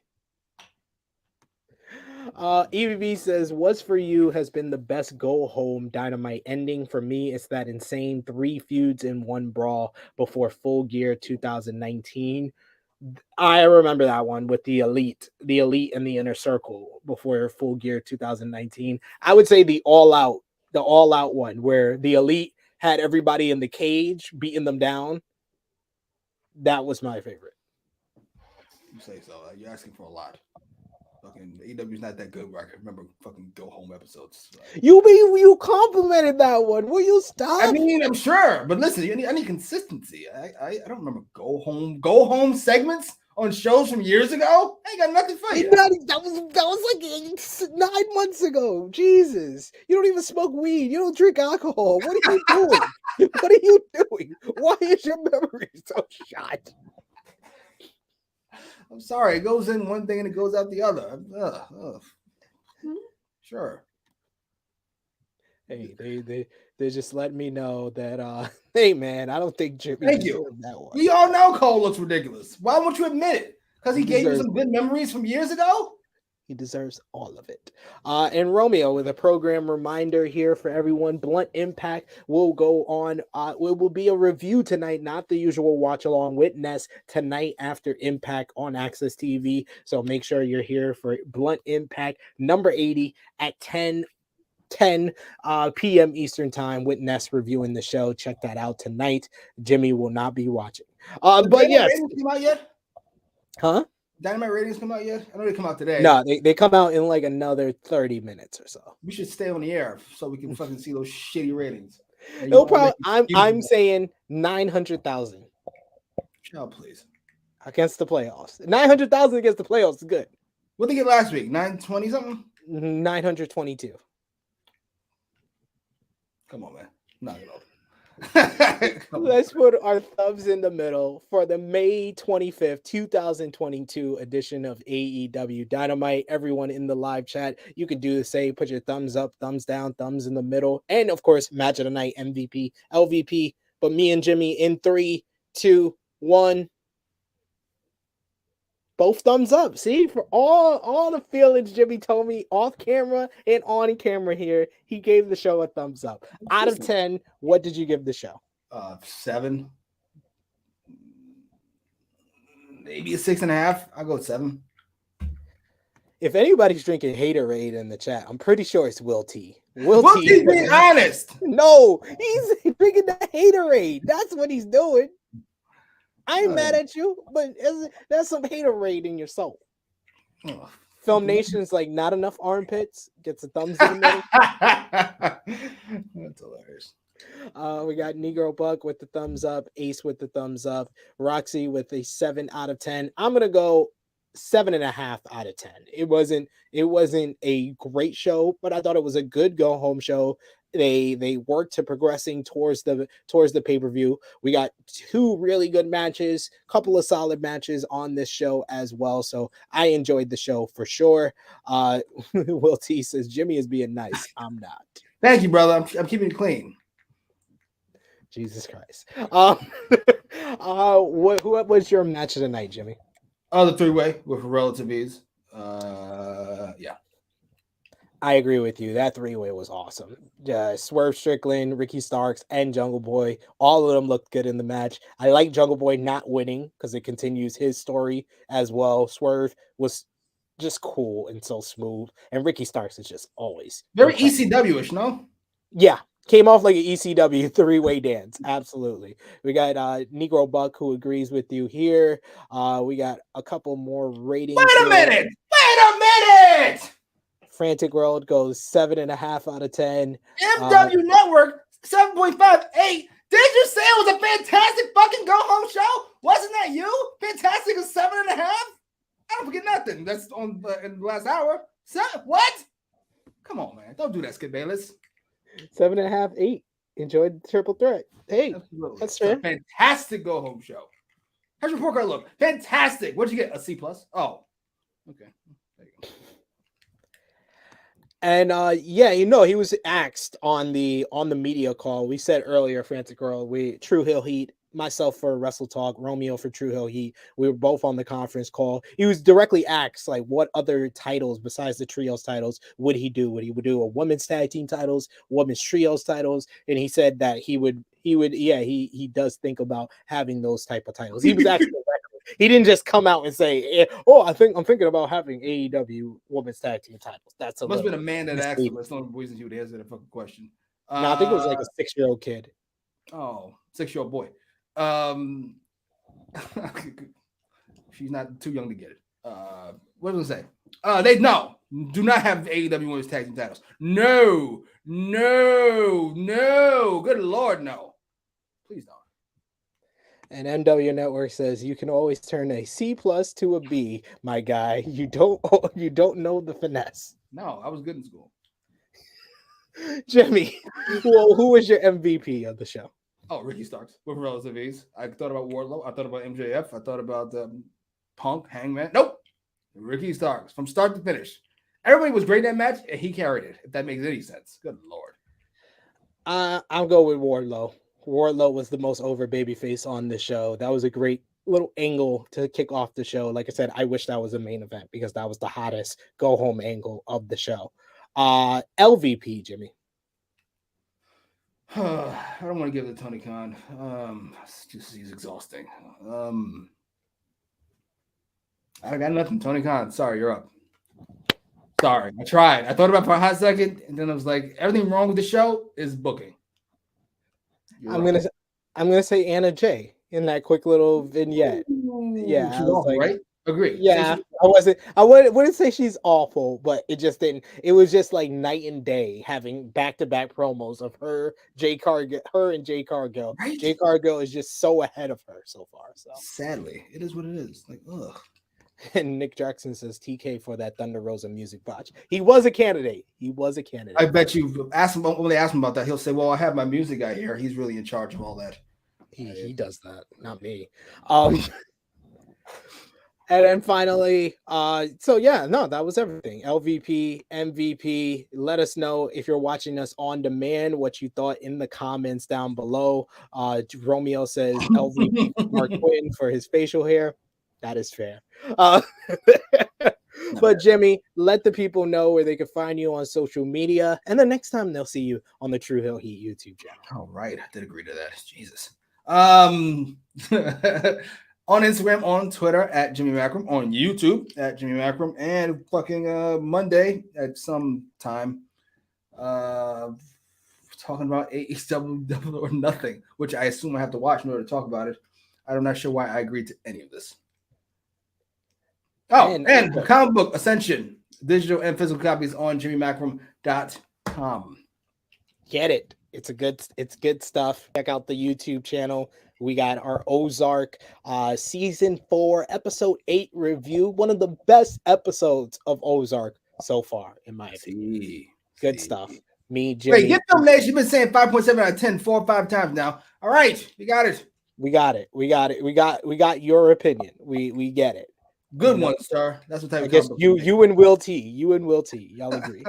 EBB says, what's for you has been the best go home Dynamite ending. For me, it's that insane 3 feuds in 1 brawl before Full Gear 2019. I remember that one with the Elite and the Inner Circle before Full Gear 2019. I would say the all out one where the Elite had everybody in the cage beating them down. That was my favorite. You say so. You're asking for a lot. Fucking AEW's not that good where I can remember fucking go home episodes. Right? You complimented that one. Will you stop? I mean, I'm sure, but listen, I need consistency. I don't remember go home segments on shows from years ago? I ain't got nothing for you. That was like 9 months ago. Jesus, you don't even smoke weed. You don't drink alcohol. What are you doing? What are you doing? Why is your memory so shot? I'm sorry. It goes in one thing and it goes out the other. Sure. Hey, they just let me know that hey man, I don't think Jimmy. Thank you. That one. We all know Cole looks ridiculous. Why won't you admit it? Because he gave you deserves some good memories from years ago? He deserves all of it. And Romeo, with a program reminder here for everyone, Blunt Impact will go on. It will be a review tonight, not the usual watch along with Ness tonight after Impact on Access TV. So make sure you're here for Blunt Impact number 80 at 10 p.m. Eastern time with Ness reviewing the show. Check that out tonight. Jimmy will not be watching. But yes. Ratings come out yet? Huh? Dynamite ratings come out yet? I know they come out today. No, they come out in like another 30 minutes or so. We should stay on the air so we can fucking see those shitty ratings. It'll probably, I'm saying 900,000. Child, please. Against the playoffs. 900,000 against the playoffs is good. What did they get last week? 920 something? 922. Come on, man. Knock it off. Let's put our thumbs in the middle for the May 25th, 2022 edition of AEW Dynamite. Everyone in the live chat, you can do the same. Put your thumbs up, thumbs down, thumbs in the middle. And of course, match of the night, MVP, LVP. But me and Jimmy in 3, 2, 1. Both thumbs up. See, for all the feelings Jimmy told me off camera and on camera here, he gave the show a thumbs up. Out of 10, what did you give the show? 7. Maybe a 6.5. I'll go 7. If anybody's drinking haterade in the chat, I'm pretty sure it's Will T. Will T being honest. No, he's drinking the haterade. That's what he's doing. I ain't mad at you, but there's some haterade in your soul. Oh. Film Nation's like not enough armpits. Gets a thumbs in the middle. That's hilarious. We got Negro Buck with the thumbs up, Ace with the thumbs up, Roxy with a 7 out of 10. I'm gonna go 7.5 out of 10. It wasn't a great show, but I thought it was a good go home show. They worked to progressing towards the pay-per-view. We got 2 really good matches, couple of solid matches on this show as well. So I enjoyed the show for sure. Will T says Jimmy is being nice. I'm not. Thank you, brother. I'm keeping it clean. Jesus Christ. What was your match of the night, Jimmy? The 3-way with relative ease. Yeah. I agree with you. That 3-way was awesome. Swerve Strickland, Ricky Starks, and Jungle Boy. All of them looked good in the match. I like Jungle Boy not winning because it continues his story as well. Swerve was just cool and so smooth. And Ricky Starks is just always very ECW-ish, no? Yeah. Came off like an ECW 3-way dance. Absolutely. We got Negro Buck who agrees with you here. We got a couple more ratings. Wait a minute! Frantic World goes 7.5 out of 10. MW Network 7.58. Did you say it was a fantastic fucking go home show? Wasn't that you? Fantastic is 7.5. I don't forget nothing. That's on in the last hour. What? Come on, man! Don't do that, Skip Bayless. 7.5, 8. Enjoyed the triple threat. Hey, absolutely. That's fair. Fantastic go home show. How's your report card look? Fantastic. What'd you get? A C+? Oh, okay. There you go. And yeah, he was axed on the media call. We said earlier, Frantic Girl, True Hill Heat, myself for Wrestle Talk, Romeo for True Hill Heat. We were both on the conference call. He was directly asked, like, what other titles besides the trios titles would he do? Would he do a women's tag team titles, women's trios titles? And he said that he does think about having those type of titles. He was actually he didn't just come out and say, "Oh, I'm thinking about having AEW women's tag team titles." That's must have been a man that asked him. That's the only reason he would answer that fucking question. No, I think it was like a 6-year-old kid. Oh, 6-year-old boy. She's not too young to get it. What was I say? They do not have AEW women's tag team titles. No. Good Lord, no. Please don't. And NW Network says you can always turn a C+ to a B, my guy. You don't know the finesse. No, I was good in school. Jimmy, well, who was your MVP of the show? Oh, Ricky Starks with relative ease. I thought about Wardlow. I thought about MJF. I thought about Punk, Hangman. Nope. Ricky Starks from start to finish. Everybody was great in that match, and he carried it, if that makes any sense. Good Lord. I'll go with Wardlow. Wardlow was the most over babyface on the show. That was a great little angle to kick off the show. Like I said, I wish that was a main event because that was the hottest go home angle of the show. LVP, Jimmy. I don't want to give it to Tony Khan. He's exhausting. I got nothing. Tony Khan, sorry, you're up. Sorry, I tried. I thought about it for a hot second, and then I was like, everything wrong with the show is booking. I'm gonna say Anna Jay in that quick little vignette. Yeah, she's awful, right? Agree. Yeah, I wouldn't say she's awful, but it just didn't. It was just like night and day having back-to-back promos of her and Jade Cargo. Right? Jade Cargo is just so ahead of her so far. So sadly, it is what it is. Like, ugh. And Nick Jackson says TK for that Thunder Rosa music botch. He was a candidate. I bet you ask him when they ask him about that, he'll say, "Well, I have my music guy here. He's really in charge of all that." He does that, not me. And then finally, that was everything. LVP, MVP. Let us know if you're watching us on demand what you thought in the comments down below. Romeo says LVP for Mark Quinn for his facial hair. That is fair. But Jimmy, let the people know where they can find you on social media, and the next time they'll see you on the True Hill Heat YouTube channel. All right, I did agree to that. Jesus. On Instagram, on Twitter at Jimmy Macram, on YouTube at Jimmy Macram, and fucking Monday at some time, talking about AEW Double or Nothing, which I assume I have to watch in order to talk about it. I'm not sure why I agreed to any of this. Oh, and Comic Book Ascension, digital and physical copies on jimmymacram.com. Get it. It's good stuff. Check out the YouTube channel. We got our Ozark season 4 episode 8 review. One of the best episodes of Ozark so far, in my opinion. Good stuff. Me, Jimmy. Wait, get them ladies. You've been saying 5.7 out of 10 4 or 5 times now. All right, we got it. We got your opinion. We get it. Good one, sir. That's what type I guess you and Will T. Y'all agree.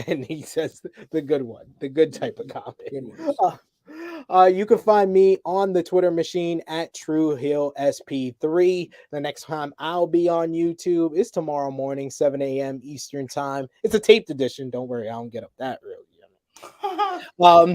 And he says the good one, the good type of comment. You can find me on the Twitter machine at TrueHillSP3. The next time I'll be on YouTube is tomorrow morning, 7 a.m. Eastern time. It's a taped edition. Don't worry, I don't get up that early.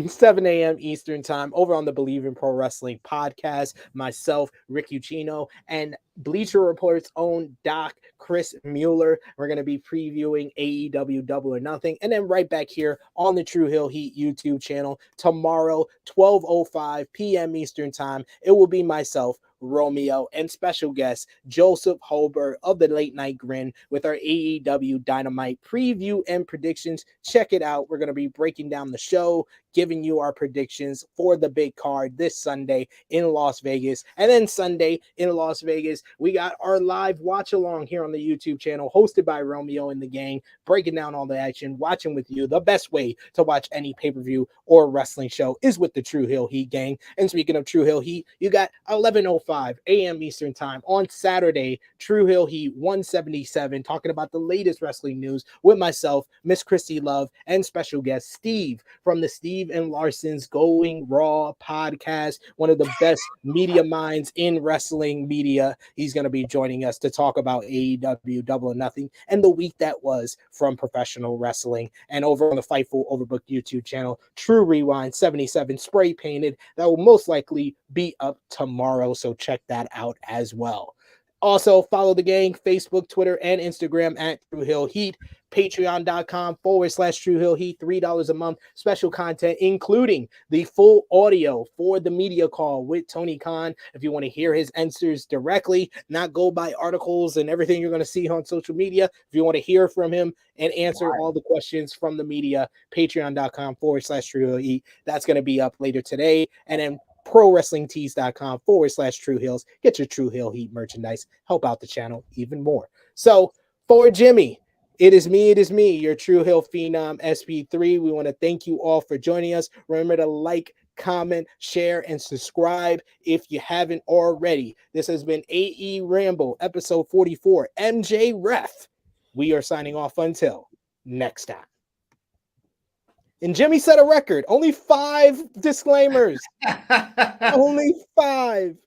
7 a.m. Eastern time over on the Believe in Pro Wrestling podcast. Myself, Rick Ucchino, and Bleacher Report's own Doc Chris Mueller. We're going to be previewing AEW Double or Nothing, and then right back here on the True Hill Heat YouTube channel tomorrow, 12:05 p.m. Eastern time. It will be myself, Romeo, and special guest Joseph Holbert of the Late Night Grin with our AEW Dynamite preview and predictions. Check it out. We're going to be breaking down the show, giving you our predictions for the big card this Sunday in Las Vegas. And then Sunday in Las Vegas, we got our live watch along here on the YouTube channel hosted by Romeo and the gang, breaking down all the action, watching with you. The best way to watch any pay-per-view or wrestling show is with the True Hill Heat gang. And speaking of True Hill Heat, you got 11:05 a.m. Eastern time on Saturday, True Hill Heat 177, talking about the latest wrestling news with myself, Miss Christy Love, and special guest Steve from the Steve and Larson's Going Raw podcast, one of the best media minds in wrestling media. He's going to be joining us to talk about AEW Double or Nothing and the week that was from professional wrestling. And over on the Fightful Overbooked YouTube channel, True Rewind 77 spray painted, that will most likely be up tomorrow, so check that out as well. Also, follow the gang, Facebook, Twitter, and Instagram at True Hill Heat. Patreon.com/True Hill Heat, $3 a month. Special content, including the full audio for the media call with Tony Khan. If you want to hear his answers directly, not go by articles and everything you're going to see on social media. If you want to hear from him and answer all the questions from the media, Patreon.com/True Hill Heat. That's going to be up later today. And then prowrestlingtees.com/True Heels. Get your True Heel Heat merchandise. Help out the channel even more. So for Jimmy, it is me, your True Heel Phenom SP3. We want to thank you all for joining us. Remember to like, comment, share, and subscribe if you haven't already. This has been AEWramble, episode 44, MJ Ref. We are signing off until next time. And Jimmy set a record. Only 5 disclaimers. Only 5.